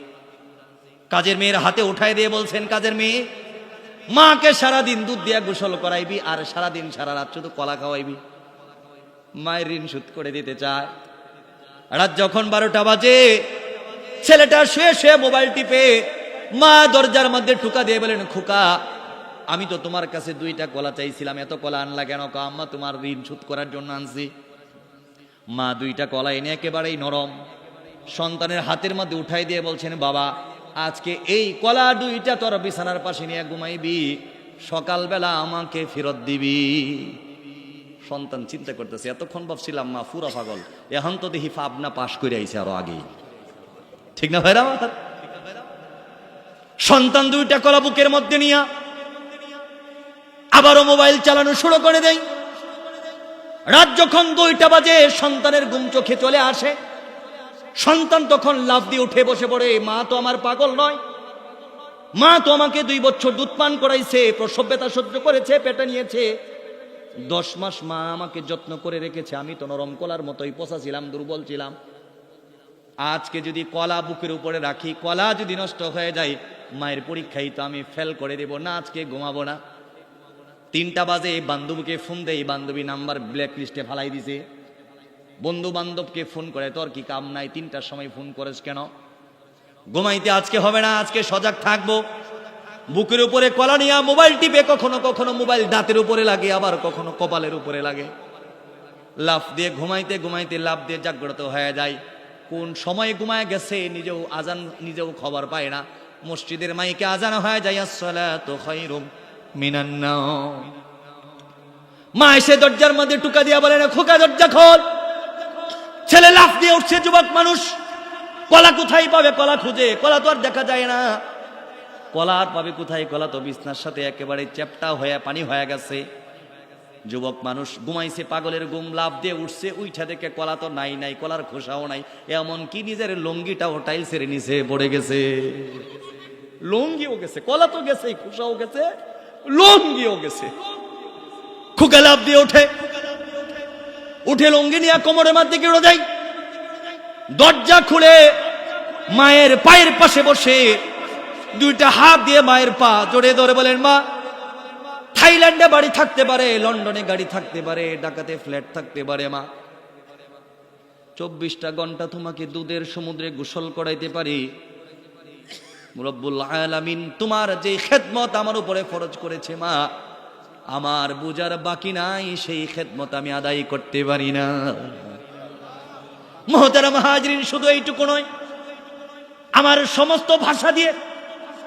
কাজের মেয়ের হাতে উঠায় দিয়ে বলছেন, কাজের মেয়ে মাকে সারাদিন দুধ দিয়া গোসল করাইবি আর সারাদিন সারা রাত শুধু কলা খাওয়াইবি। মায়ের ঋণ শোধ করে দিতে চায়। রাত যখন 12টা বাজে, ছেলেটা শুয়ে শুয়ে মোবাইল টিপে, মা দরজার মধ্যে ঠুকা দিয়ে বলেন, খোকা আমি তো তোমার কাছে 2টা কলা চাইছিলাম, এত কলা আনলা কেন? আম্মা তোমার ঋণ শোধ করার জন্য আনছি। মা 2টা কলা এনে একেবারেই নরম সন্তানের হাতের মধ্যে উঠাই দিয়ে বলছেন, বাবা আজকে এই কলা 2টা তোর বিছানার পাশে নিয়ে ঘুমাইবি, সকালবেলা আমাকে ফেরত দিবি। সন্তান চিন্তা করতেছে, এতক্ষণ ভাবছিলাম মা পুরা পাগল, এখন তো দেখি পাবনা পাশ করে আইছে আরো আগেই, ঠিক না ভাইরা? সন্তান 2টা কলা বুকের মধ্যে নিয়ে আবারও মোবাইল চালানো শুরু করে দেয়। রাত যখন 2টা বাজে, সন্তানের ঘুম চোখে চলে আসে। সন্তান তখন লাফ দিয়ে উঠে বসে পড়ে, মা তো আমার পাগল নয়, মা তো আমাকে 2 বছর দুধ পান করাইছে, প্রসব ব্যথা সহ্য করেছে, পেটে নিয়েছে, 10 মাস মা আমাকে যত্ন করে রেখেছে, আমি তো নরম কলার মতোই পচা ছিলাম, দুর্বল ছিলাম। আজকে যদি কলা বুকের উপরে রাখি, কলা যদি নষ্ট হয়ে যায়, মায়ের পরীক্ষায় তো আমি ফেল করে দেব না, আজকে ঘুমাবো না। 3টা বাজে বান্ধবীকে ফোন দেয়, বান্ধবী নাম্বার ব্ল্যাক লিস্টে ফালাই দিছে। বন্ধু বান্ধবকে ফোন করে, তোর কি কাম নাই, 3টার সময় ফোন করেস কেন? ঘুমাইতে আজকে হবে না, আজকে সজাগ থাকবো। বুকের উপরে কলা নিয়ে মোবাইল টিপে, কখনো কখনো মোবাইল দাঁতের উপরে লাগে, আবার কখনো কপালের উপরে লাগে। লাফ দিয়ে ঘুমাইতে ঘুমাইতে লাফ দিয়ে জাগ্রত হয়ে যায়। কোন সময় ঘুমায় গেছে নিজেও খবর পায় না। মসজিদের মাইকে আজান হয়ে যায়, আসসালাতু খায়রুম মিনান নাওম। মা এসে দরজার মধ্যে টুকা দিয়া বলে, না খোকা দরজা খোল। ছেলে লাফ দিয়ে উঠছে, যুবক মানুষ। কলা কোথায় পাবে? কলা খুঁজে, কলা তো আর দেখা যায় না। কলা আর পাবে কোথায়? কলা তো বিছনার সাথে একেবারে চ্যাপটা হয়ে পানি হয়ে গেছে। যুবক মানুষ ঘুমাইছে, পাগলের ঘুম, লাফ দিয়ে উঠছে, উইঠা দেখে কলা তো নাই, কলার খোসাও নাই। এমন কি নিজের লঙ্গিটাও টাইলসের নিচে পড়ে গেছে। লঙ্গিও গেছে, কলা তো গেছে, খোসাও গেছে, লঙ্গিও গেছে। খুকা লাফ দিয়ে উঠে লঙ্গি নিয়ে কোমরের মধ্যে গিয়ে দেয়। দরজা খুলে মায়ের পায়ের পাশে বসে দুইটা হাত দিয়ে মায়ের পা জড়িয়ে ধরে বলেন, মা, থাইল্যান্ডে বাড়ি থাকতে পারে, লন্ডনে গাড়ি থাকতে পারে, ঢাকাতে ফ্ল্যাট থাকতে পারে, মা 24টা ঘন্টা তোমাকে দুধের সমুদ্রে গোসল করাইতে পারি। রব্বুল আলামিন তোমার যে খেদমত আমার উপরে ফরজ করেছে, মা, আমার বুঝার বাকি নাই, সেই খেদমত আমি আদায় করতে পারি না। মুহতারাম হাজরিন, শুধু এইটুকু নয়, আমার সমস্ত ভাষা দিয়ে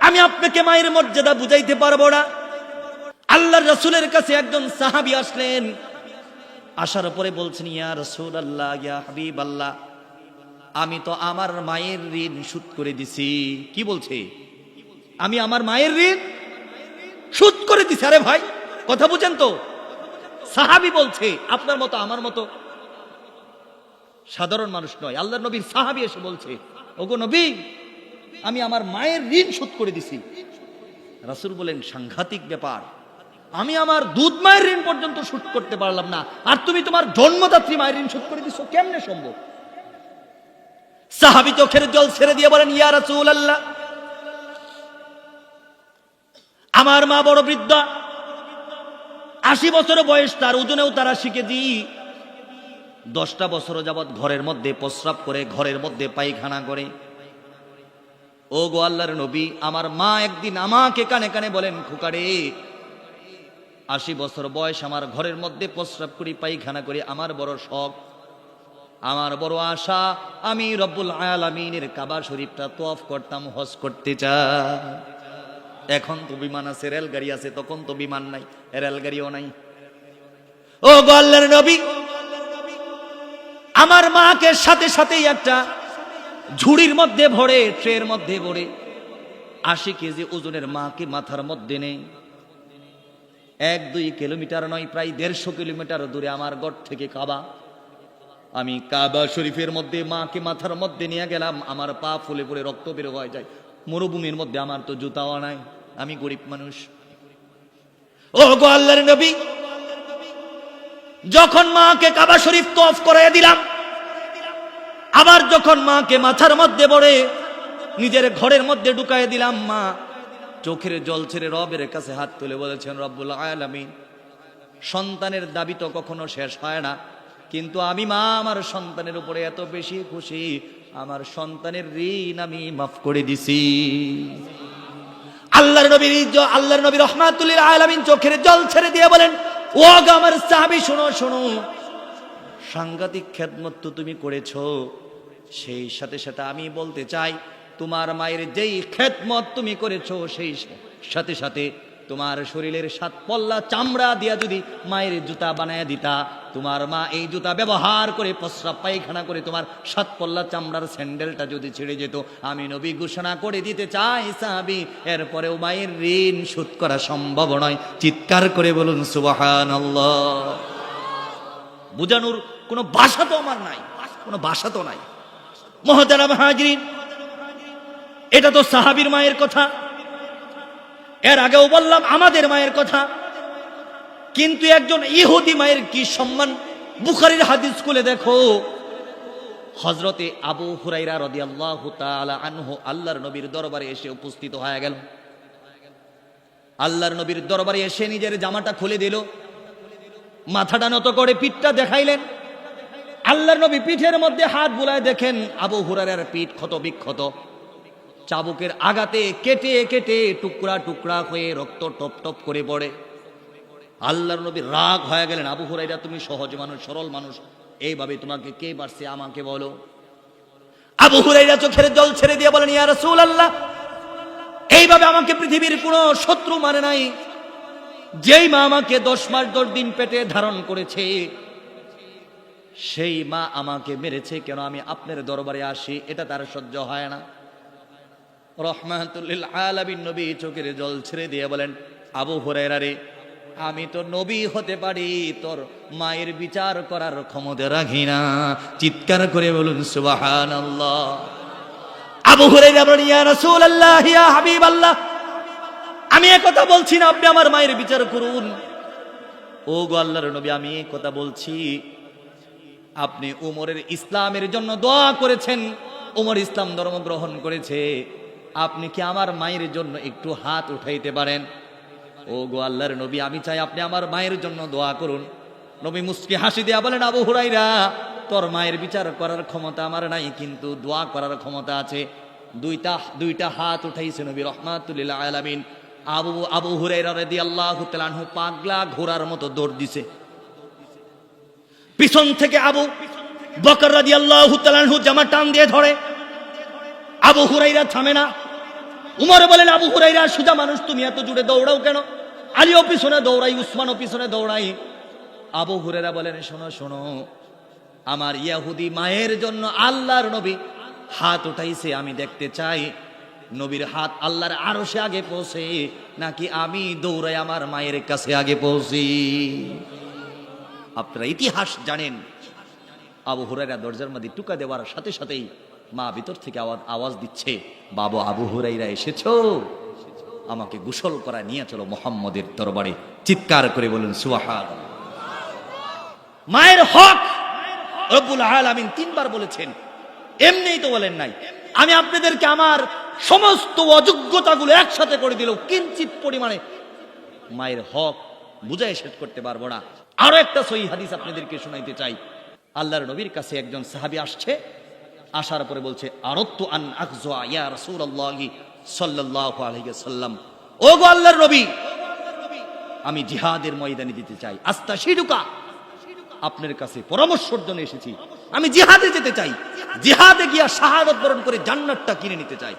আমি আপনাকে মায়ের মর্যাদা বুঝাইতে পারবো না। আল্লাহর রাসূলের কাছে একজন সাহাবী আসলেন। আসার পরে বলছেন, ইয়া রাসূলুল্লাহ, ইয়া হাবিবাল্লাহ, আমি তো আমার মায়ের ঋণ শোধ করে দিছি। কি বলছে? আমি আমার মায়ের ঋণ শোধ করে দিছি। আরে ভাই, কথা বুঝেন তো? সাহাবী বলছে, আপনার মতো আমার মতো সাধারণ মানুষ নয়, আল্লাহর নবীর সাহাবী এসে বলছে, ওগো নবী, আমি আমার মায়ের ঋণ শোধ করে দিছি। রাসূল বলেন, সাংঘাতিক ব্যাপার, আমি আমার দুধ মায়ের ঋণ পর্যন্ত শোধ করতে পারলাম না, আর তুমি তোমার জন্মদাত্রী মায়ের ঋণ শোধ করে দিছো, কেমনে সম্ভব? সাহাবী চোখের জল ছেড়ে দিয়ে বলেন, ইয়া রাসূলুল্লাহ, আমার মা বড় বৃদ্ধা, 80 বছর বয়স, তার ওজনেও তার 80 কেজি। 10টা বছর যাবৎ ঘরের মধ্যে প্রস্রাব করে, ঘরের মধ্যে পায়খানা করে। ও গো আল্লাহর নবী, আমার মা একদিন আমাকে কানে কানে বলেন, খোকারে, 80 বছর বয়স, আমার ঘরের মধ্যে প্রস্রাব করি, পায়খানা করি, আমার বড় শখ, আমার বড় আশা, আমি রব্বুল আলামিনের কাবা শরীফটা তওয়াফ করতাম, হজ করতে চাই। এখন তো বিমান আছে, রেলগাড়ি আছে, তখন তো বিমান নাই, রেলগাড়িও নাই। ও গো আল্লাহর নবী, আমার মাকে সাথে সাথেই একটা ঝুড়ির মধ্যে ভরে, ট্রের মধ্যে ভরে 80 কেজি ওজনের মাকে মাথার মধ্যে নেই। 1-2 কিলোমিটার নয়, প্রায় 150 কিলোমিটার দূরে আমার ঘর থেকে কাবা। আমি কাবা শরীফের মধ্যে মাকে মাথার মধ্যে নিয়ে গেলাম। আমার পা ফুলে ফুলে রক্ত বের হয়ে যায়। মরুভূমির মধ্যে, আমার তো জুতাও নাই, আমি গরিব মানুষ। ও গো আল্লাহর নবী, যখন মাকে কাবা শরীফ তওয়াফ করাইয়া দিলাম, আবার যখন মাকে মাথার মধ্যে বড়ে নিজের ঘরের মধ্যে ঢুকাইয়া দিলাম, মা চোখের জল ছেড়ে রবের কাছে হাত তুলে বলেছেন, রব্বুল আলামিন, সন্তানের দাবি তো কখনো শেষ হয় না, কিন্তু আমি মা আমার সন্তানের উপরে এত বেশি খুশি, আমার সন্তানের ঋণ আমি মাফ করে দিছি। আল্লাহর নবী রাহমাতুল লিল আলামিন চোখের জল ছেড়ে দিয়ে বলেন, ও গো আমার সাহাবী, শোনো শোনো, সাংঘাতিক খেদমত তো তুমি করেছো, সেই সাথে সাথে আমি বলতে চাই, তোমার মায়ের যেই খেদমত তুমি করেছো, সেই সাথে সাথে তোমার শরীরের 7 পল্লা চামড়া দিয়া যদি মায়ের জুতা বানায় দিতা, তোমার মা এই জুতা ব্যবহার করে প্রস্রাব পায়খানা করে তোমার 7 পল্লা চামড়ার স্যান্ডেলটা যদি ছিঁড়ে যেত, আমি নবী ঘোষণা করে দিতে চাই, সাহাবী, এরপরেও মায়ের ঋণ শোধ করা সম্ভব নয়। চিৎকার করে বলুন সুবহানাল্লাহ। বুঝানোর কোনো ভাষা তো আমার নাই, কোনো ভাষা তো নাই। মুহতারাম হাজরিন, এটা তো সাহাবীর মায়ের কথা, এর আগেও বললাম আমাদের মায়ের কথা, কিন্তু একজন ইহুদি মায়ের কি সম্মান। বুখারীর হাদিস খুলে দেখো, হযরতে আবু হুরায়রা রাদিয়াল্লাহু তাআলা আনহু আল্লাহর নবীর দরবারে এসে উপস্থিত হয়ে গেল। আল্লাহর নবীর দরবারে এসে নিজের জামাটা খুলে দিল, মাথাটা নত করে পিঠটা দেখাইলেন। আল্লাহর নবী পিঠের মধ্যে হাত বুলায় দেখেন আবু হুরায়রার পিঠ ক্ষত বিক্ষত, চাবুকের আঘাতে কেটে কেটে টুকরা টুকরা হয়ে রক্ত টপ টপ করে পড়ে। আল্লাহর নবী রাগ হয়ে গেলেন, আবু হুরায়রা তুমি সহজ মানুষ, সরল মানুষ, এইভাবে তোমাকে কে মারছে আমাকে বলো। আবু হুরায়রা চোখের জল ছেড়ে দিয়ে বলেন, ইয়া রাসূলুল্লাহ, এইভাবে আমাকে পৃথিবীর কোনো শত্রু মারে নাই। যেই মা আমাকে 10 মাস 10 দিন পেটে ধারণ করেছে, সেই মা আমাকে মেরেছে কেন আমি আপনার দরবারে আসি, এটা তার সহ্য হয় না। রহমাতুল লিল আলামিন নবী চোখের জল ছেড়ে দিয়ে বলেন, আবু হুরায়রা রে, আমি তো নবী হতে পারি, তোর মায়ের বিচার করার ক্ষমতা রাখি না। চিৎকার করে বলুন সুবহানাল্লাহ। আবু হুরায়রা বলেন, ইয়া রাসূলুল্লাহ, ইয়া হাবিবাল্লাহ, আমি এই কথা বলছি না আপনি আমার মায়ের বিচার করুন। ও গো আল্লাহর নবী, আমি এই কথা বলছি, আপনি উমরের ইসলামের জন্য দোয়া করেছেন, উমর ইসলাম ধর্ম গ্রহণ করেছে, আপনি কি আমার মায়ের জন্য একটু হাত উঠাইতে পারেন? ও গো আল্লাহর নবী, আমি চাই আপনি আমার মায়ের জন্য দোয়া করুন। নবী মুস্কি হাসি দিয়া বলেন, আবু হুরায়রা, তোর মায়ের বিচার করার ক্ষমতা আমার নাই, কিন্তু দোয়া করার ক্ষমতা আছে। দুইটা হাত উঠাইছে নবী রহমাতুল লিল আলামিন। আবু হুরায়রা রাদিয়াল্লাহু তাআলা আনহু পাগলা ঘোড়ার মতো দৌড় দিছে। পিছন থেকে আবু বকর রাদিয়াল্লাহু তাআলা আনহু জামা টান দিয়ে ধরে। আবু হুরায়রা থামে না। উমর বলেন, আবু হুরায়রা সুজা মানুষ, তুমি এত জোরে দৌড়াও কেন? আলীও পিছনে দৌড়াই, উসমানও পিছনে দৌড়াই। আবু হুরায়রা বলেন, শোনো শোনো, আমার ইহুদি মায়ের জন্য আল্লাহর নবী হাত উঠাইছে, আমি দেখতে চাই নবীর হাত আল্লাহর আরশে আগে পৌঁছে নাকি আমি দৌড়াই আমার মায়ের কাছে আগে পৌঁছি। আপনারা ইতিহাস জানেন, আবু হুরায়রা দরজার মধ্যে টুকা দেওয়ার সাথে সাথেই মা ভিতর থেকে আওয়াজ দিচ্ছে, বাবা আবু হুরায়রা এসেছো, আমাকে গোসল করা নিয়ে চলো মুহাম্মদের দরবারে। চিৎকার করে বলুন সুবহানাল্লাহ। মায়ের হক রব্বুল আলামিন 3 বার বলেছেন, এমনিই তো বলেন নাই। আমি আপনাদেরকে আমার সমস্ত অযোগ্যতাগুলো একসাথে করে দিল, কিঞ্চিত পরিমাণে মায়ের হক বুঝাই শেষ করতে পারবো না। আরো একটা সহিহ হাদিস আপনাদেরকে শোনাইতে চাই। আল্লাহর নবীর কাছে একজন সাহাবী আসছে, আসার পরে বলছে, আরাদতু আন আকযা ইয়া রাসূলুল্লাহি সাল্লাল্লাহু আলাইহি ওয়াসাল্লাম, ও গো আল্লাহর নবী, আমি জিহাদের ময়দানে যেতে চাই। আস্তাশিরুকা, আপনার কাছে পরামর্শের জন্য এসেছি, আমি জিহাদে যেতে চাই, জিহাদে গিয়া শাহাদাত বরণ করে জান্নাতটা কিনে নিতে চাই।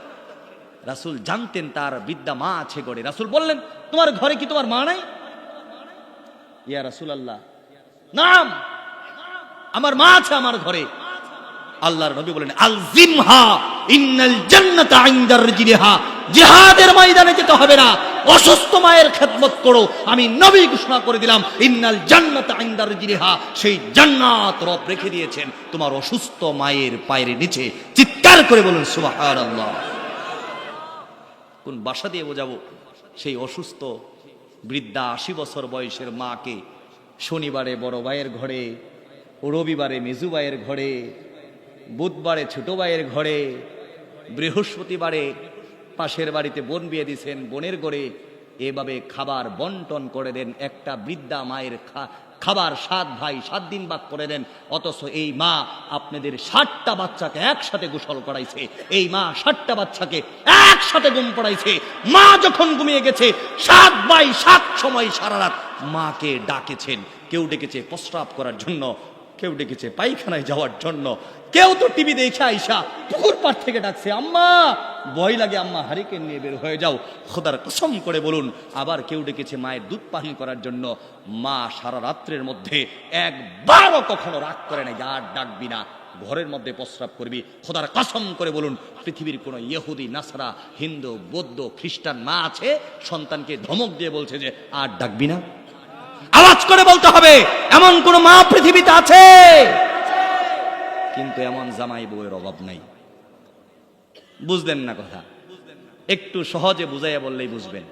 রাসূল জানতেন তার বিদ্যা মা আছে ঘরে। রাসূল বললেন, তোমার ঘরে কি তোমার মা নাই? ইয়া রাসূলুল্লাহ, নাম, আমার মা আছে আমার ঘরে। আল্লাহর নবী বলেন, আলজিমহা ইন্নাল জান্নাতা ইনদার রিজলিহা, জিহাদের ময়দানে যেতে হবে না, অসুস্থ মায়ের খেদমত করো। আমি নবী ঘোষণা করে দিলাম, ইন্নাল জান্নাতা ইনদার রিজলিহা, সেই জান্নাত রব রেখে দিয়েছেন তোমার অসুস্থ মায়ের পায়ের নিচে। চিৎকার করে বলুন সুবহানাল্লাহ। কোন ভাষা দিয়ে বোঝাবো সেই অসুস্থ বৃদ্ধা 80 বছর বয়সের মাকে শনিবারে বড় ভাইয়ের ঘরে, রবিবারে মেজু ভাইয়ের ঘরে, বুধবারে ছোট ভাইয়ের ঘরে, বৃহস্পতিবারে পাশের বাড়িতে বোন বিয়ে দিয়েছেন, বোনের ঘরে এভাবে খাবার বন্টন করে দেন। একটা বৃদ্ধা মায়ের খাবার 7 ভাই 7 দিন ভাগ করে দেন। অথচ এই মা আপনাদের 60টা বাচ্চাকে একসাথে গোসল করাইছে, এই মা 60টা বাচ্চাকে একসাথে ঘুম পড়াইছে। মা যখন ঘুমিয়ে গেছে 7 ভাই 7 সময় সারা রাত মাকে ডাকেছেন। কেউ ডেকেছে প্রস্রাব করার জন্য, কেউ ডেকেছে পায়খানায় যাওয়ার জন্য, কেউ তো টিভি দেখে আইসা পুকুর পাড় থেকে ডাকছে, আম্মা ভয় লাগে, আম্মা হারিকেন নিয়ে বের হয়ে যাও, খোদার কসম করে বলুন। আবার কেউ ডেকেছে মায়ের দুধ পান করার জন্য। মা সারা রাত্রের মধ্যে একবারও কখনো রাগ করে না, আর ডাকবি না, ঘরের মধ্যে প্রস্রাব করবি। খোদার কসম করে বলুন, পৃথিবীর কোন ইহুদি, নাসারা, হিন্দু, বৌদ্ধ, খ্রিস্টান মা আছে সন্তানকে ধমক দিয়ে বলছে যে আর ডাকবি না? আওয়াজ করে বলতে হবে, এমন কোন মা পৃথিবীতে আছে? কিন্তু এমন জামাই বউয়ের অভাব নাই। বুঝলেন না কথা? একটু সহজে বুঝাইয়া বললেই বুঝবেন।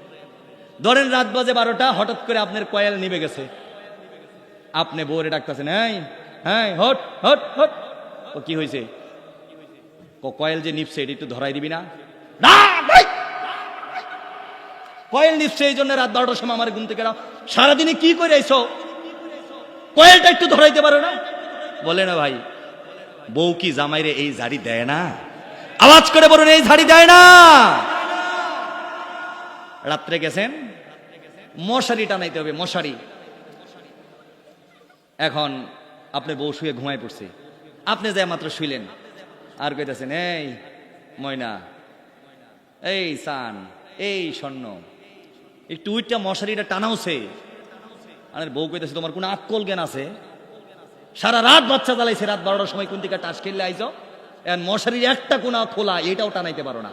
ধরেন রাত বাজে 12টা, হঠাৎ করে আপনার কয়েল নিভে গেছে, আপনি বউরে ডাকতেছেন, হ্যাঁ হ্যাঁ হট হট হট, ও কি হয়েছে? কয়েল যে নিভছে এটা একটু ধরাই দিবি না? কয়েল নিভছে এই জন্য রাত 12টার সময় আমার ঘুম থেকে সারাদিনে কি করে আইছো, কয়েলটা একটু ধরাইতে পারো না? বলে না ভাই, বউ কি জামাইরে এই ঝাড়ি দেয় না? আওয়াজ করে বলুন, এই ঝাড়ি দেয় না? রাত্রে গেছেন, মশারি টানাইতে হবে, মশারি এখন আপনি বউ শুয়ে ঘুমায় পড়ছে, আপনি যা মাত্র শুইলেন, আর কইতেছেন এই ময়না, এই সান, এই স্বর্ণ, একটু উইটটা মশারিটা টানাওছে। আর বউ কইতেছে তোমার কোনো আক্কল জ্ঞান আছে? সারা রাত বাচ্চা জ্বালাইছে, রাত 12টার সময় কোন দিকে টাস খেললে আইছো, এখন মশারির একটা কোনা খোলা, এটাও টানাইতে পারো না।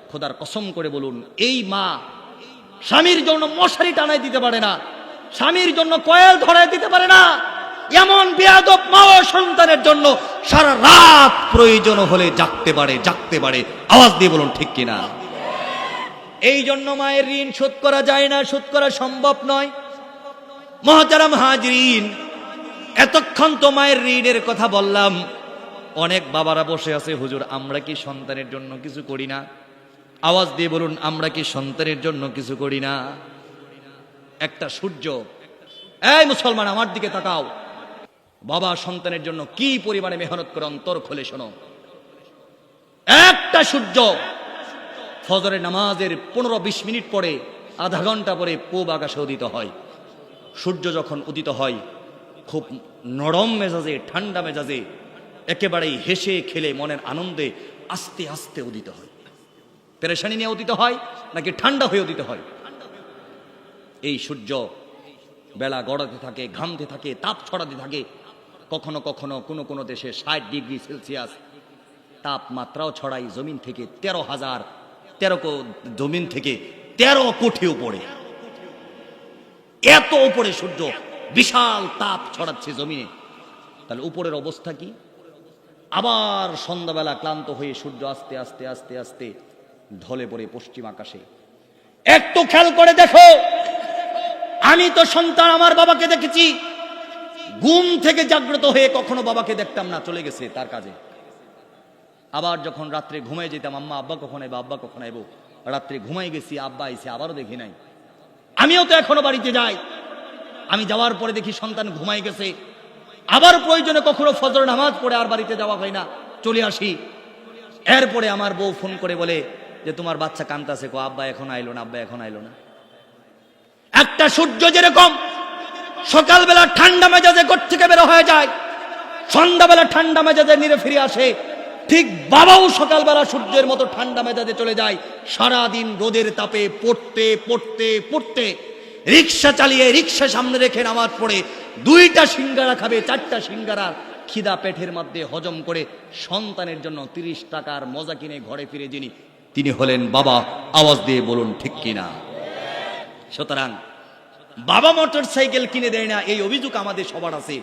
খোদার কসম করে বলুন, এই মা স্বামীর জন্য মশারি টানাই দিতে পারে না, স্বামীর জন্য কয়েল ধরাই দিতে পারে না, এমন বেয়াদব মা সন্তানের জন্য সারা রাত প্রয়োজন হলে জাগতে পারে। আওয়াজ দিয়ে বলুন ঠিক কিনা? এই জন্য মায়ের ঋণ শোধ করা যায় না, শোধ করা সম্ভব নয়। মুহতারাম হাজরিন, এতক্ষণ তো মায়ের ঋণের কথা বললাম। অনেক বাবারা বসে আছে, হুজুর আমরা কি সন্তানের জন্য কিছু করি না? আওয়াজ দিয়ে বলুন, আমরা কি সন্তানের জন্য কিছু করি না? একটা সূর্য, এই মুসলমান আমার দিকে তাকাও, বাবা সন্তানের জন্য কি পরিমাণে মেহনত করে, অন্তর খুলে শোনো। একটা সূর্য ফজরের নামাজের 15-20 মিনিট পরে, আধা ঘন্টা পরে পূব আকাশে উদিত হয়। সূর্য যখন উদিত হয় খুব নরম মেজাজে, ঠান্ডা মেজাজে, একেবারেই হেসে খেলে মনের আনন্দে আস্তে আস্তে উদিত হয়। পেরেশানি নিয়ে উদিত হয় নাকি ঠান্ডা হয়ে উদিত হয়? এই সূর্য বেলা গড়াতে থাকে, ঘামতে থাকে, তাপ ছড়াতে থাকে। কখনো কখনো কোনো কোনো দেশে 60 ডিগ্রি সেলসিয়াস তাপমাত্রাও ছড়াই জমিন থেকে 13 কোটি উপরে। এত উপরে সূর্য, বিশাল তাপ ছড়াচ্ছে জমিনে। তাহলে উপরের অবস্থা কি? আবার সন্ধ্যাবেলা ক্লান্ত হয়ে সূর্য আস্তে আস্তে আস্তে আস্তে ঢলে পড়ে পশ্চিম আকাশে। একটু খেয়াল করে দেখো, আমি তো সন্তান আমার বাবাকে দেখেছি, ঘুম থেকে জাগ্রত হয়ে কখনো বাবাকে দেখতাম না, চলে গেছে তার কাজে। আবার যখন রাত্রে ঘুমাই যেতাম, আম্মা আব্বা কখন আইবো, আব্বা কখন আইবো, রাত্রে ঘুমাই গেছি, আব্বা আইছে, আবারও দেখি নাই। আমিও তো এখনো বাড়িতে যাই, আমি যাওয়ার পরে দেখি সন্তান ঘুমাই গেছে, আবার প্রয়োজনে কখনো ফজর নামাজ পড়ে আর বাড়িতে যাওয়া হয় না, চলে আসি। এরপরে আমার বউ ফোন করে বলে যে তোমার বাচ্চা কাঁদতেছে, কো আব্বা এখন আইলো না, আব্বা এখন আইলো না। একটা সূর্য যেরকম সকালবেলা ঠান্ডা মেজাজে ঘর থেকে বের হয়ে যায়, সন্ধ্যাবেলা ঠান্ডা মেজাজে নিরে ফিরে আসে, ঠিক বাবাও সকালবেলা সূর্যের মতো ঠান্ডা মেজাজে চলে যায়। সারাদিন রোদের তাপে পড়তে পড়তে পড়তে, রিক্সা চালিয়ে রিক্সা সামনে রেখে নামাজ পড়ে 2টা সিঙ্গারা খাবে, 4টা সিঙ্গারা খিদা পেটের মধ্যে হজম করে সন্তানের জন্য 30 টাকার মজা কিনে ঘরে ফিরে তিনি হলেন বাবা। আওয়াজ দিয়ে বলুন ঠিক কিনা? সুতরাং বাবা মোটর সাইকেল কিনে দেয় না, এই অভিযোগ আমাদের সবার আছে।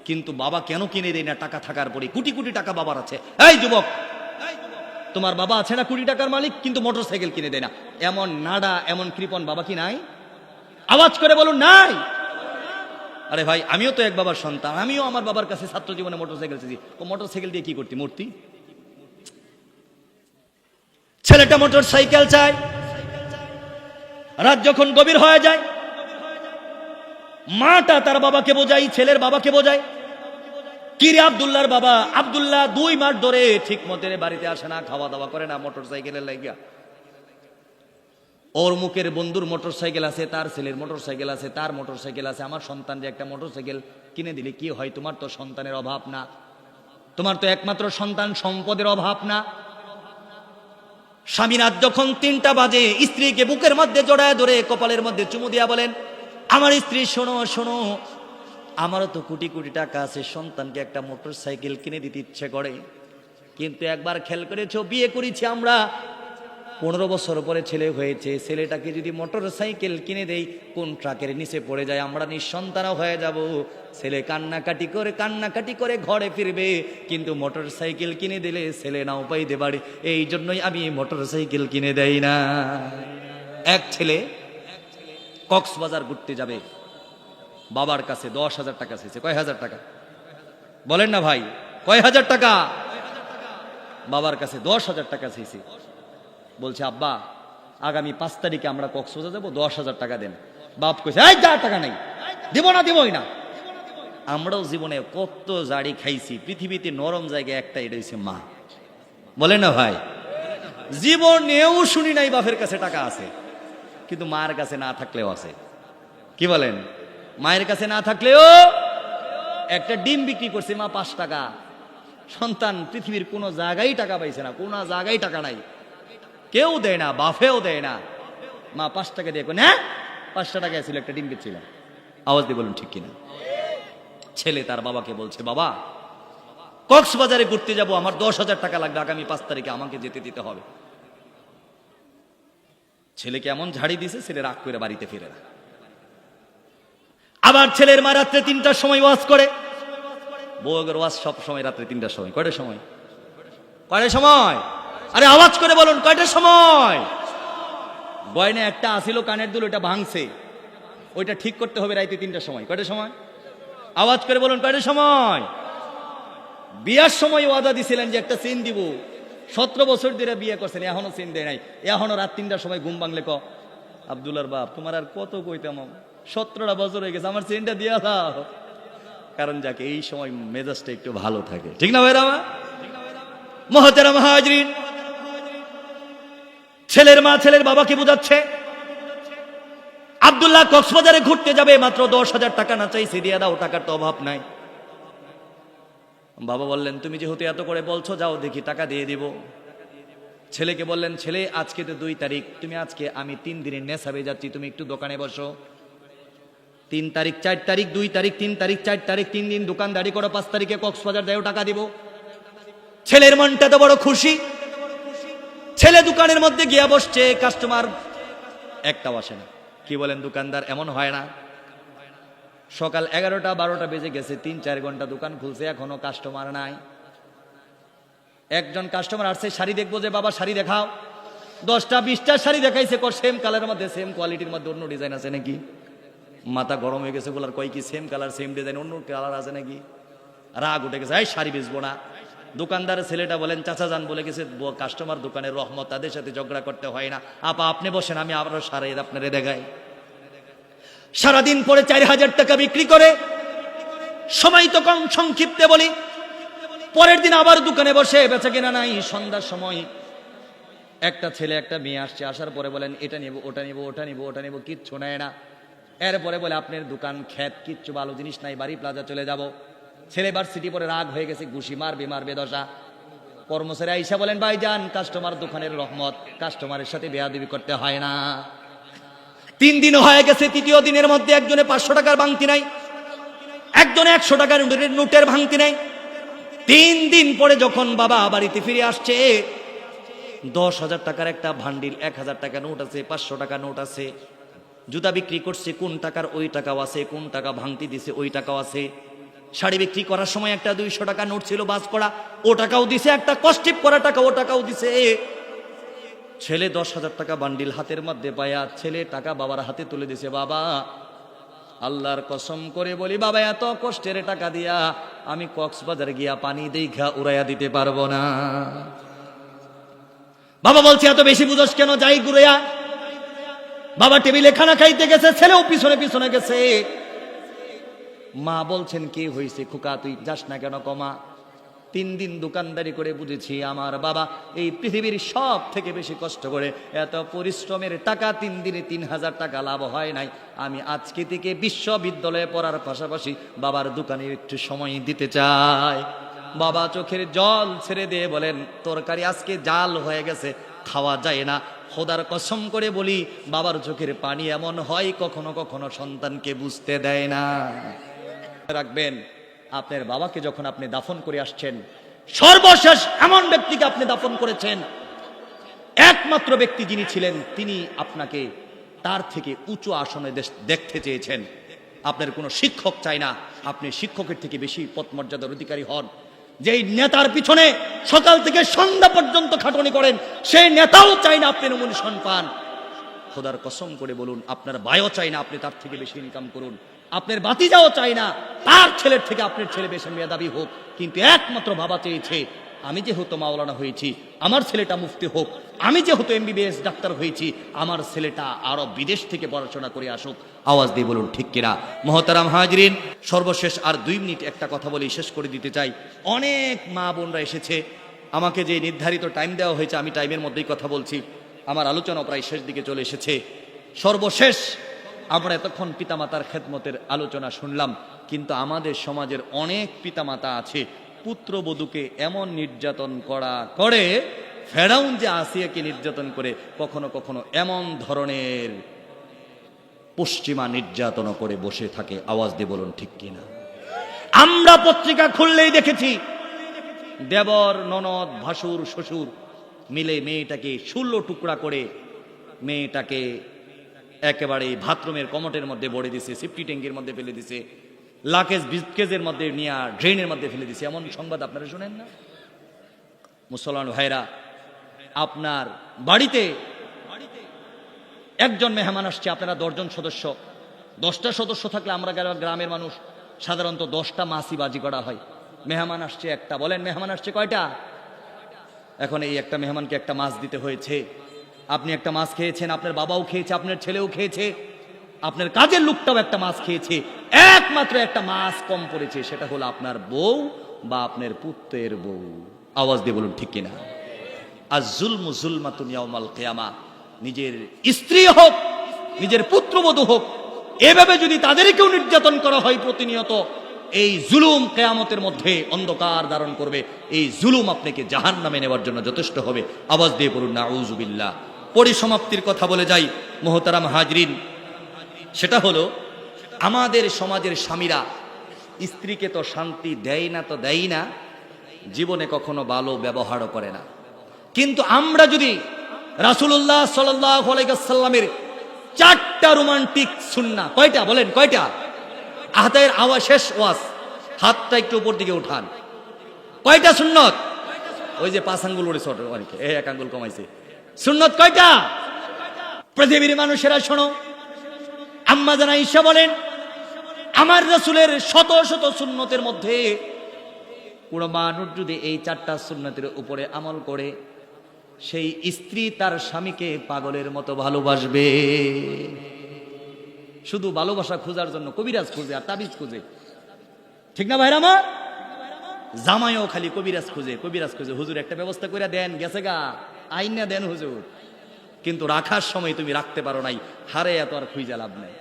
কিন্তু বাবা কেন কিনে দেয় না? টাকা থাকার পরে, কোটি কোটি টাকা বাবার আছে। এই যুবক, তোমার বাবা আছে না কোটি টাকার মালিক, কিন্তু মোটর সাইকেল কিনে দেয় না? এমন নাডা, এমন কৃপণ বাবা কি নাই? আওয়াজ করে বলুন নাই? আরে ভাই, আমিও তো এক বাবার সন্তান, আমিও আমার বাবার কাছে ছাত্র জীবনে মোটর সাইকেল চেয়েছি। ও মোটর সাইকেল দিয়ে কি করতি? মূর্তি। ছেলেটা মোটর সাইকেল চায়, রাত যখন গভীর হয়ে যায়, মাটা তার বাবাকে বোঝাই, ছেলের বাবাকে বোঝায়, কি রে আব্দুল্লাহর বাবা, আব্দুল্লাহ 2 মাস ধরে ঠিক মতো বাড়িতে আসে না, খাওয়া দাওয়া করে না, মোটর সাইকেলের লাগিয়া। ওর মুখের বন্ধুর মোটর সাইকেল আছে, তার ছেলের মোটর সাইকেল আছে, তার মোটর সাইকেল আছে। আমার সন্তান যে একটা মোটর সাইকেল কিনে দিলে কি হয়? তোমার তো সন্তানের অভাব না, তোমার তো একমাত্র সন্তান, সম্পদের অভাব না। স্বামী রাত যখন 3টা বাজে স্ত্রীকে বুকের মধ্যে জড়ায় ধরে কপালের মধ্যে চুমু দিয়া বলেন, আমার স্ত্রী শোনো শোনো, আমারও তো কোটি কোটি টাকা আছে, সন্তানকে একটা মোটর সাইকেল কিনে দিতে ইচ্ছে করে, কিন্তু একবার খেয়াল করেছো, বিয়ে করেছি আমরা, 15 বছর পরে ছেলে হয়েছে, ছেলেটাকে যদি মোটর সাইকেল কিনে দেই, কোন ট্রাকের নিচে পড়ে যায়, আমরা নিঃসন্তানও হয়ে যাব। ছেলে কান্নাকাটি করে ঘরে ফিরবে, কিন্তু মোটর সাইকেল কিনে দিলে ছেলে নাও পাইতে পারে। এই জন্যই আমি মোটর সাইকেল কিনে দেই না। এক ছেলে কক্সবাজার ঘুরতে যাবে, বাবার কাছে 10,000 টাকা চেয়েছে। কয় হাজার টাকা বলেন না ভাই? কয় হাজার টাকা? বাবার কাছে 10,000 টাকা চেয়েছে। বলছে আব্বা, আগামী 5 তারিখে আমরা কক্সবাজার যাবো, 10,000 টাকা দেন। বাপ কইছে, এই যা, টাকা নাই, দিবই না। আমরাও জীবনে কত জাড়ি খাইছি, পৃথিবীতে নরম জায়গায় একটা, এটা হচ্ছে মা। বলে না ভাই? জীবনেও শুনি নাই বাপের কাছে টাকা আছে, কিন্তু মায়ের কাছে না থাকলেও আছে। কি বলেন? মায়ের কাছে না থাকলেও একটা ডিম বিক্রি করছে মা 5 টাকা। সন্তান পৃথিবীর কোনো জায়গায় টাকা পাইছে না, কোনো জায়গায় টাকা নাই, কেউ দেয় না, বাফেও দেয় না। মা 5 টাকা দিয়ে না, 5টা টাকা ছিল, একটা ডিম কিনছিলাম। আওয়াজ দিয়ে বলুন ঠিক কিনা? ছেলে তার বাবাকে বলছে, বাবা কক্সবাজারে ঘুরতে যাব, আমার 10,000 টাকা লাগবে, আগামী 5 তারিখে আমাকে যেতে দিতে হবে। ছেলেকে এমন ঝাড়ি দিছে, ছেলে রাগ করে বাড়িতে ফিরে না। আবার ছেলের মা রাত্রে 3টার সময় ওয়াজ করে। বউয়ের ওয়াজ সব সময় রাত্রে 3টার সময়। কয়টার সময়? কয়টার সময়? আরে আওয়াজ করে বলুন, কয়টার সময়? গয়না একটা আসিল কানের দুল, ওইটা ভাঙছে, ওইটা ঠিক করতে হবে রাইতে 3টার সময়। কয়টার সময়? আওয়াজ করে বলুন, কয়টার সময়? বিয়ার সময় ওয়াদা দিছিলেন যে একটা চেন দিব, 17 বছর ধরে বিয়ে করছেন, এখনো চেন দেয় নাই, এখনো রাত 3টার সময় ঘুম ভাঙলে ক আব্দুল্লাহর বাপ তোমার আর কত কইতাম, 17টা বছর হয়ে গেছে, আমার চেনটা দিয়া দাও। কারণ যাকে এই সময় মেজাজটা একটু ভালো থাকে, ঠিক না ভাইরা? মুহতারাম হাজরিন, ছেলের মা ছেলের বাবাকে বোঝাচ্ছে আব্দুল্লাহ কক্সবাজারে ঘুরতে যাবে, মাত্র 10,000 টাকা না চাইছে দিয়ে দাও, টাকার তো অভাব নাই। বাবা বললেন, তুমি যেহেতু এত করে বলছো, যাও দেখি টাকা দিয়ে দিব। ছেলেকে বললেন, ছেলে আজকে তো 2 তারিখ, তুমি আজকে আমি 3 দিনের নেশাবে যাচ্ছি, তুমি একটু দোকানে বসো। 3 তারিখ 4 তারিখ 2 তারিখ 3 তারিখ 4 তারিখ 3 দিন দোকানদারি করো, 5 তারিখে কক্সবাজার যাও, টাকা দিব। ছেলের মনটা তো বড় খুশি। ছেলে দোকানের মধ্যে গিয়া বসছে, কাস্টমার একটাও আসে না। কি বলেন দোকানদার? এমন হয় না? সকাল 11টা 12টা বেজে গেছে, 3-4 ঘন্টা দোকান খুলছে, এখনো কাস্টমার নাই। একজন কাস্টমার আসছে, শাড়ি দেখবো যে বাবা শাড়ি দেখাও। 10টা 20টা শাড়ি দেখাইছে, সেম কালারের মধ্যে, সেম কোয়ালিটির মধ্যে, অন্য ডিজাইন আছে নাকি? মাথা গরম হয়ে গেছে, বলার কয় কি সেম কালার সেম ডিজাইন, অন্য কালার আছে নাকি? রাগ উঠে গেছে, এই শাড়ি বেচবো না। দোকানদারের ছেলেটা বলেন, চাচা যান বলে গেছে, কাস্টমার দোকানের রহমত, তাদের সাথে ঝগড়া করতে হয় না, আপা আপনি বসেন, আমি আবারও সারাই আপনারে দেখাই। সারাদিন পরে 4,000 টাকা বিক্রি করে। সময় তো কম, সংক্ষিপ্তে বলি, পরের দিন আবার দোকানে বসে বেচা কেনা নাই। সন্ধ্যার সময় একটা ছেলে একটা মেয়ে আসছে, আসার পরে বলেন, এটা নিব, ওটা নিব, ওটা নিব, ওটা নিব, কিচ্ছু নেয় না। এরপরে বলে, আপনার দোকান খ্যাত, কিচ্ছু ভালো জিনিস নাই, বাড়ি প্লাজা চলে যাব। ছেলে ভার্সিটি পরে রাগ হয়ে গেছে, ঘুষি মারবে দশা। কর্মচারী আইসা বলেন, ভাই যান, কাস্টমার দোকানের রহমত, কাস্টমারের সাথে বেয়াদবি করতে হয় না। 3 দিন হয়ে গেছে, 3য় দিনের মধ্যে একজনে 500 টাকার ভাঙতি নাই, একজনে 100 টাকার নোটের ভাঙতি নাই। 3 দিন পরে যখন বাবা বাড়িতে ফিরে আসছে, 10,000 টাকার একটা ভান্ডিল, 1,000 টাকা নোট আছে, 500 টাকা নোট আছে। জুতা বিক্রি করছে, কোন টাকার ওই টাকাও আছে, কোন টাকা ভাঙতি দিছে ওই টাকাও আছে। শাড়ি বিক্রি করার সময় একটা 200 টাকা নোট ছিল বাস করা, ও টাকাও দিছে, একটা কস্টিপ করা টাকা ও টাকাও দিছে। ছেলে 10,000 টাকা বান্ডিল হাতের মধ্যে পায়া, ছেলে টাকা বাবার হাতে তুলে দিছে। বাবা, আল্লাহর কসম করে বলি, বাবা এত কষ্টের টাকা দিয়া আমি কক্সবাজার গিয়া পানি দেখা উড়াইয়া দিতে পারবো না। বাবা বলছে, এত বেশি বুঝোস কেন, যাই ঘুরাইয়া। বাবা টেবিলে খানা খাইতে গেছে, ছেলেও পিছনে পিছনে গেছে। মা বলছেন, কি হয়েছে খোকা, তুই যাস না কেন? কমা, 3 দিন দোকানদারি করে বুঝেছি আমার বাবা এই পৃথিবীর সব থেকে বেশি কষ্ট করে, এত পরিশ্রমের টাকা 3 দিনে 3,000 টাকা লাভ হয় নাই। আমি আজকে থেকে বিশ্ববিদ্যালয়ে পড়ার পাশাপাশি বাবার দোকানে একটু সময় দিতে চাই। বাবা চোখের জল ছেড়ে দিয়ে বলেন, তরকারি আজকে জাল হয়ে গেছে, খাওয়া যায় না। খোদার কসম করে বলি, বাবার চোখের পানি এমন হয় কখনো কখনো সন্তানকে বুঝতে দেয় না। রাখবেন, আপনার বাবাকে যখন আপনি দাফন করে আসছেন, সর্বশেষ এমন ব্যক্তিকে আপনি দাফন করেছেন, একমাত্র ব্যক্তি যিনি ছিলেন, তিনি আপনাকে তার থেকে উঁচু আসনে দেখতে চেয়েছেন। আপনার কোনো শিক্ষক চাই না, আপনি শিক্ষকের থেকে বেশি পদ মর্যাদার অধিকারী হন। যেই নেতার পিছনে সকাল থেকে সন্ধ্যা পর্যন্ত খাটুনি করেন, সেই নেতাও চাই না আপনি নমিনেশন পান। খোদার কসম করে বলুন, আপনার ভাইও চাই না আপনি তার থেকে বেশি ইনকাম করুন, আপনার বাতিজাও চাই না তার ছেলের থেকে আপনার ছেলে বেশি মেধাবী হোক। কিন্তু একমাত্র বাবা চেয়েছে, আমি যেহেতু মাওলানা হয়েছি, আমার ছেলেটা মুফতি হোক, আমি যেহেতু MBBS ডাক্তার হয়েছি, আমার ছেলেটা আরো বিদেশ থেকে পড়াশোনা করে আসুক। আওয়াজ দিয়ে বলুন ঠিক কিনা? মুহতারাম হাজরিন, সর্বশেষ আর 2 মিনিট একটা কথা বলে শেষ করে দিতে চাই। অনেক মা বোনরা এসেছে, আমাকে যে নির্ধারিত টাইম দেওয়া হয়েছে আমি টাইমের মধ্যেই কথা বলছি। আমার আলোচনা প্রায় শেষ দিকে চলে এসেছে। সর্বশেষ আমরা এতক্ষণ পিতামাতার খেদমতের আলোচনা শুনলাম। কিন্তু আমাদের সমাজের অনেক পিতামাতা আছে পুত্রবধূকে এমন নির্যাতন করে ফেরাউন যে আসিয়াকে নির্যাতন করে, কখনো কখনো এমন ধরনের পশ্চিমা নির্যাতন করে বসে থাকে। আওয়াজ দিয়ে বলুন ঠিক কিনা? আমরা পত্রিকা খুললেই দেখেছি দেবর, ননদ, ভাসুর, শ্বশুর মিলে মেয়েটাকে 16 টুকরা করে মেয়েটাকে একেবারে বাথরুমের কমোটের মধ্যে ভরে দিছে, সেফটি ট্যাঙ্কের মধ্যে ফেলে দিছে, লাকেজ বিস্কেজের মধ্যে নিয়ে ড্রেনের মধ্যে ফেলে দিছে। এমন সংবাদ আপনারা শুনেন না? মুসলমান ভাইরা, আপনার বাড়িতে একজন মেহমান আসছে, আপনারা 10 জন সদস্য, 10টা সদস্য থাকলে আমরা গ্রামের মানুষ সাধারণত 10টা মাছই বাজি করা হয়। মেহমান আসছে একটা, বলেন মেহমান আসছে কয়টা? এখন এই একটা মেহমানকে একটা মাছ দিতে হয়েছে। আপনি একটা মাছ খেয়েছেন, আপনার বাবাও খেয়েছে, আপনার ছেলেও খেয়েছে, আপনার কাজের লোকটাও একটা মাছ খেয়েছে, একমাত্র একটা মাছ কম পড়েছে, সেটা হলো আপনার বউ বা আপনার পুত্রের বউ। আওয়াজ দিয়ে বলুন ঠিক কিনা? আয-যুলমু যুলমাতুন ইয়াউমাল কিয়ামা। নিজের স্ত্রী হোক, নিজের পুত্রবধূ হোক, এভাবে যদি তাদেরকেও নির্যাতন করা হয় প্রতিনিয়ত, এই জুলুম কিয়ামতের মধ্যে অন্ধকার ধারণ করবে। এই জুলুম আপনাকে জাহান্নামে নেওয়ার জন্য যথেষ্ট হবে। আওয়াজ দিয়ে বলুন নাউযুবিল্লাহ। পরিসমাপ্তির কথা বলে যাই মুহতারাম হাজরিন, সেটা হলো আমাদের সমাজের স্বামীরা স্ত্রীকে তো শান্তি দেয় না, তো দেয় না, জীবনে কখনো ভালো ব্যবহারও করে না। কিন্তু আমরা যদি রাসূলুল্লাহ সাল্লাল্লাহু আলাইহি ওয়াসাল্লামের 4টা রোমান্টিক সুন্নাহ, কয়টা বলেন কয়টা? হাতের আওয়াজ শেষ ওয়াজ, হাতটা একটু উপর দিকে উঠান। কয়টা সুন্নত? ওই যে 5 আঙ্গুল উড়েছে অনেকে, 1 আঙ্গুল কমাইছে। সুন্নত কয়টা? পৃথিবীর মানুষেরা শোনো, আম্মা জান আয়েশা বলেন, আমার রাসূলের শত শত সুন্নতের মধ্যে কোন মানুষ যদি এই 4টা সুন্নতের উপরে আমল করে, সেই স্ত্রী তার স্বামীকে পাগলের মতো ভালোবাসবে। শুধু ভালোবাসা খোঁজার জন্য কবিরাজ খুঁজে আর তাবিজ খুঁজে, ঠিক না ভাইরা আমার? জামাইও খালি কবিরাজ খুঁজে, হুজুর একটা ব্যবস্থা করে দেন, গেছে গা, আইন না দেন হুজুর, কিন্তু রাখার সময় তুমি রাখতে পারো নাই, হারে এত আর খুঁজে লাভ নাই।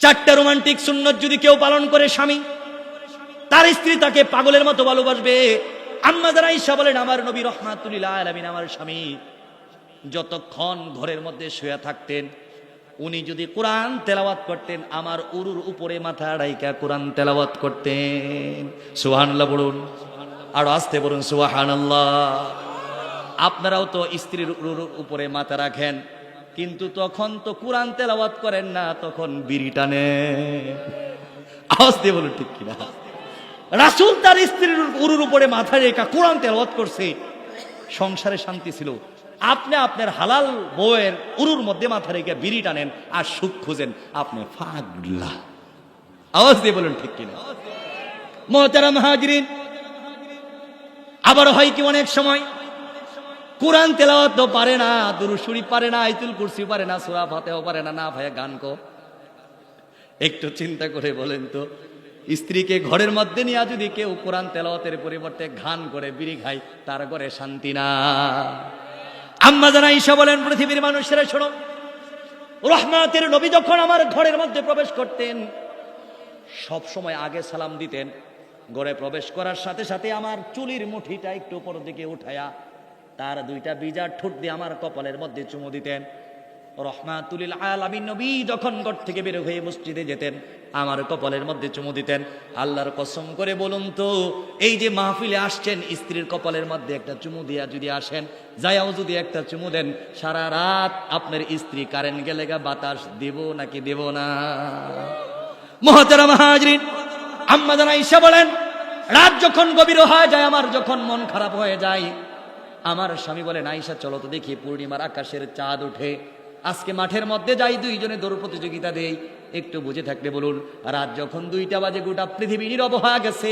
4টা রোমান্টিক সুন্নত যদি কেউ পালন করে, স্বামী তার স্ত্রী তাকে পাগলের মতো ভালোবাসবে। আম্মা জান আয়েশা বলেন, আমার নবী রাহমাতুল লিল আলামিন, আমার স্বামী যতক্ষণ ঘরের মধ্যে শুয়ে থাকতেন, উনি যদি কোরআন তেলাওয়াত করতেন, আমার উরুর উপরে মাথা রাইখা কোরআন তেলাওয়াত করতেন। সুবহানাল্লাহ বলুন, আর আস্তে বলুন সুবহানাল্লাহ। আপনারাও তো স্ত্রীর উরুর উপরে মাথা রাখেন, কিন্তু তখন তো কোরআন তেলাওয়াত করেন না, তখন বিড়ি টানেন। আওয়াজ দিয়ে বলুন ঠিক কিনা? রাসূল তার স্ত্রীর উরুর উপরে মাথা রেখা কোরআন তেলাওয়াত করছে, সংসারে শান্তি ছিল। আপনি আপনার হালাল বউয়ের উরুর মধ্যে মাথা রেখে বিড়ি টানেন আর সুখ খুঁজেন, আপনি পাগলা। আওয়াজ দিয়ে বলুন ঠিক কিনা? মুহতারাম হাজরিন, আবার হয় কি অনেক সময় কোরআন তেলাওয়াত তো পারে না, দুরূদ শরীফ পারে না, আয়াতুল কুরসি পারে না, সূরা ফাতিহা পারে না, না ভাইয়া গান কো। একটু চিন্তা করে বলেন তো, স্ত্রীকে ঘরের মধ্যে নিয়ে যদি কেউ কোরআন তেলাওয়াতের পরিবর্তে গান করে বিড়ি খায়, তার ঘরে শান্তি না। আম্মা জান আয়েশা বলেন, পৃথিবীর মানুষেরা শোনো, রহমতের নবী যখন আমার ঘরের মধ্যে প্রবেশ করতেন, সব সময় আগে সালাম দিতেন। ঘরে প্রবেশ করার সাথে সাথে আমার চুলের মুঠিটা একটু উপর দিকে উঠায়া তার 2টা বিজার ঠোঁট দিয়ে আমার কপালের মধ্যে চুমু দিতেন। রহমাতুল লিল আলামিন নবী যখন ঘর থেকে বের হয়ে মসজিদে যেতেন, আমার কপালের মধ্যে চুমু দিতেন। আল্লাহর কসম করে বলুন তো, এই যে মাহফিলে আসছেন, স্ত্রীর কপালের মধ্যে একটা চুমু দিয়া যদি আসেন, যায়াও যদি একটা চুমু দেন, সারা রাত আপনার স্ত্রী কারেন্ট গেলে গা বাতাস দেব নাকি দেব না? মুহতারাম হাজরিন, আম্মা জান আয়েশা বলেন, রাত যখন গভীর হয়ে যায়, আমার যখন মন খারাপ হয়ে যায়, আমার স্বামী বলেন, আয়েশা চলো তো দেখি পূর্ণিমার আকাশের চাঁদ ওঠে, আজকে মাঠের মধ্যে যাই, 2 জনে দৌড় প্রতিযোগিতা দেই। একটু বুঝে থাকলে বলুন, রাত যখন 2টা বাজে, গোটা পৃথিবী নীরব হয়ে গেছে,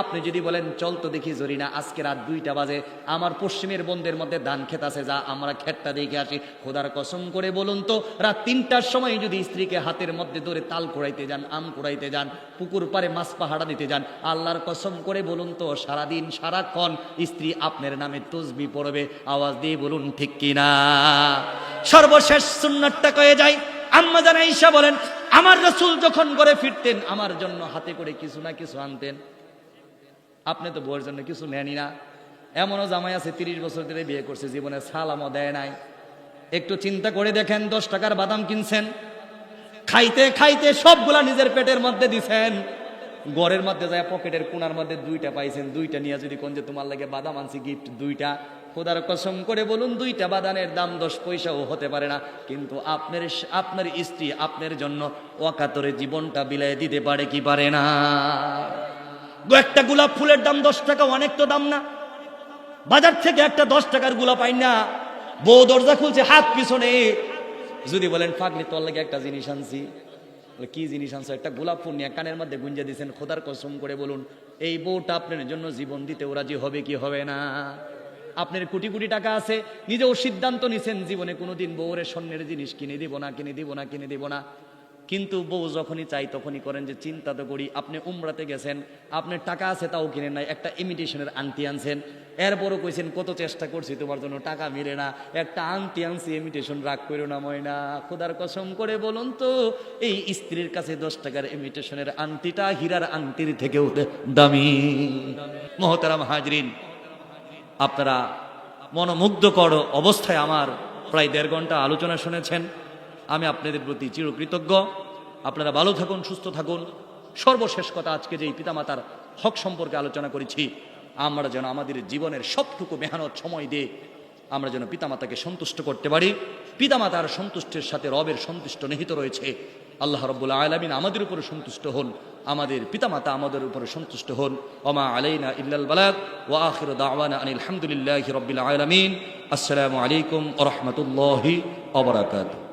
আপনি যদি বলেন চল তো দেখি জরিনা, আজকে রাত 2টা বাজে, আমার পশ্চিমের বন্ধের মধ্যে ধান ক্ষেত আছে, যা আমরা ক্ষেতটা দেখে আসি। খোদার কসম করে বলুন তো, রাত 3টার সময় যদি স্ত্রীকে হাতের মধ্যে ধরে তাল কুড়াইতে যান, আম কুড়াইতে যান, পুকুর পাড়ে মাছ পাহাড়া দিতে যান, আল্লাহর কসম করে বলুন তো, সারাদিন সারাক্ষণ স্ত্রী আপনার নামে তসবিহ পড়বে। আওয়াজ দিয়ে বলুন ঠিক কিনা? সর্বশেষ সুন্নাতটা কয়ে যায়, আম্মা জান আয়েশা বলেন, আমার রাসূল যখন ঘরে ফিরতেন আমার জন্য হাতে করে কিছু না কিছু আনতেন। আপনি তো বউয়ের জন্য কিছু নেনই না। এমনও জামাই আছে 30 বছর ধরে বিয়ে করছে, জীবনে সালামও দেয় নাই। একটু চিন্তা করে দেখেন, 10 টাকার বাদাম কিনছেন, খাইতে খাইতে সবগুলা নিজের পেটের মধ্যে দিছেন, ঘরের মধ্যে যায় পকেটের কোণার মধ্যে 2টা পাইছেন, 2টা নিয়ে যদি কোন যে তোমার লাগে বাদাম আনছি গিফট 2টা, খোদার কসম করে বলুন 2টা বাদামের দাম 10 পয়সাও হতে পারে না। কিন্তু আপনার স্ত্রী আপনার জন্য অকাতরে জীবনটা বিলাই দিতে পারে কি পারে না? একটা গোলাপ ফুলের দাম 10 টাকা, অনেক তো দাম না? বাজার থেকে একটা 10 টাকার গোলাপ পাই না, বউ দরজা খুলছে হাত পিছনে, যদি বলেন পাগলি তোর লাগে একটা জিনিস আনছি, কি জিনিস আনছো? একটা গোলাপ ফুল নিয়ে কানের মধ্যে গুঞ্জে দিয়েছেন, খোদার কসম করে বলুন এই বউটা আপনার জন্য জীবন দিতে রাজি হবে কি হবে না? আপনার কোটি কোটি টাকা আছে, নিজেও সিদ্ধান্ত নিছেন জীবনে কোনোদিন বউরে স্বর্ণের জিনিস কিনে দিব না, কিনে দিব না, কিনে দিব না। কিন্তু বউ যখনই চাই তখনই করেন যে চিন্তা তো করি। আপনি উমরাতে গেছেন, আপনার টাকা আছে তাও কিনেন নাই, একটা ইমিটেশনের আংটি আনছেন, এরপরও কইছেন কত চেষ্টা করছি তোমার জন্য টাকা মিলে না, একটা আংটি আনছি ইমিটেশন, রাগ করো না ময়না। খোদার কসম করে বলুন তো এই স্ত্রীর কাছে 10 টাকার ইমিটেশনের আংটিটা হীরার আংটির থেকেও দামি। মহতারাম হাজরিন, আপনারা মনোমুগ্ধকর অবস্থায় আমার প্রায় 1.5 ঘন্টা আলোচনা শুনেছেন। আমি আপনাদের প্রতি চিরকৃতজ্ঞ। আপনারা ভালো থাকুন, সুস্থ থাকুন। সর্বশেষ কথা, আজকে যে পিতামাতার হক সম্পর্কে আলোচনা করেছি, আমরা যেন আমাদের জীবনের সবটুকু মেহনত সময় দিয়ে আমরা যেন পিতামাতাকে সন্তুষ্ট করতে পারি। পিতামাতার সন্তুষ্টের সাথে রবের সন্তুষ্ট নিহিত রয়েছে। আল্লাহ রাব্বুল আলামিন আমাদের উপরে সন্তুষ্ট হন, আমাদের পিতামাতা আমাদের উপরে সন্তুষ্ট হন। ওমা আলাইনা ইল্লাল বালাগ ওয়া আখিরু দাওয়ানা আনিল হামদুলিল্লাহি রাব্বিল আলামিন। আসসালামু আলাইকুম ওয়া রাহমাতুল্লাহি ওয়া বারাকাতুহু।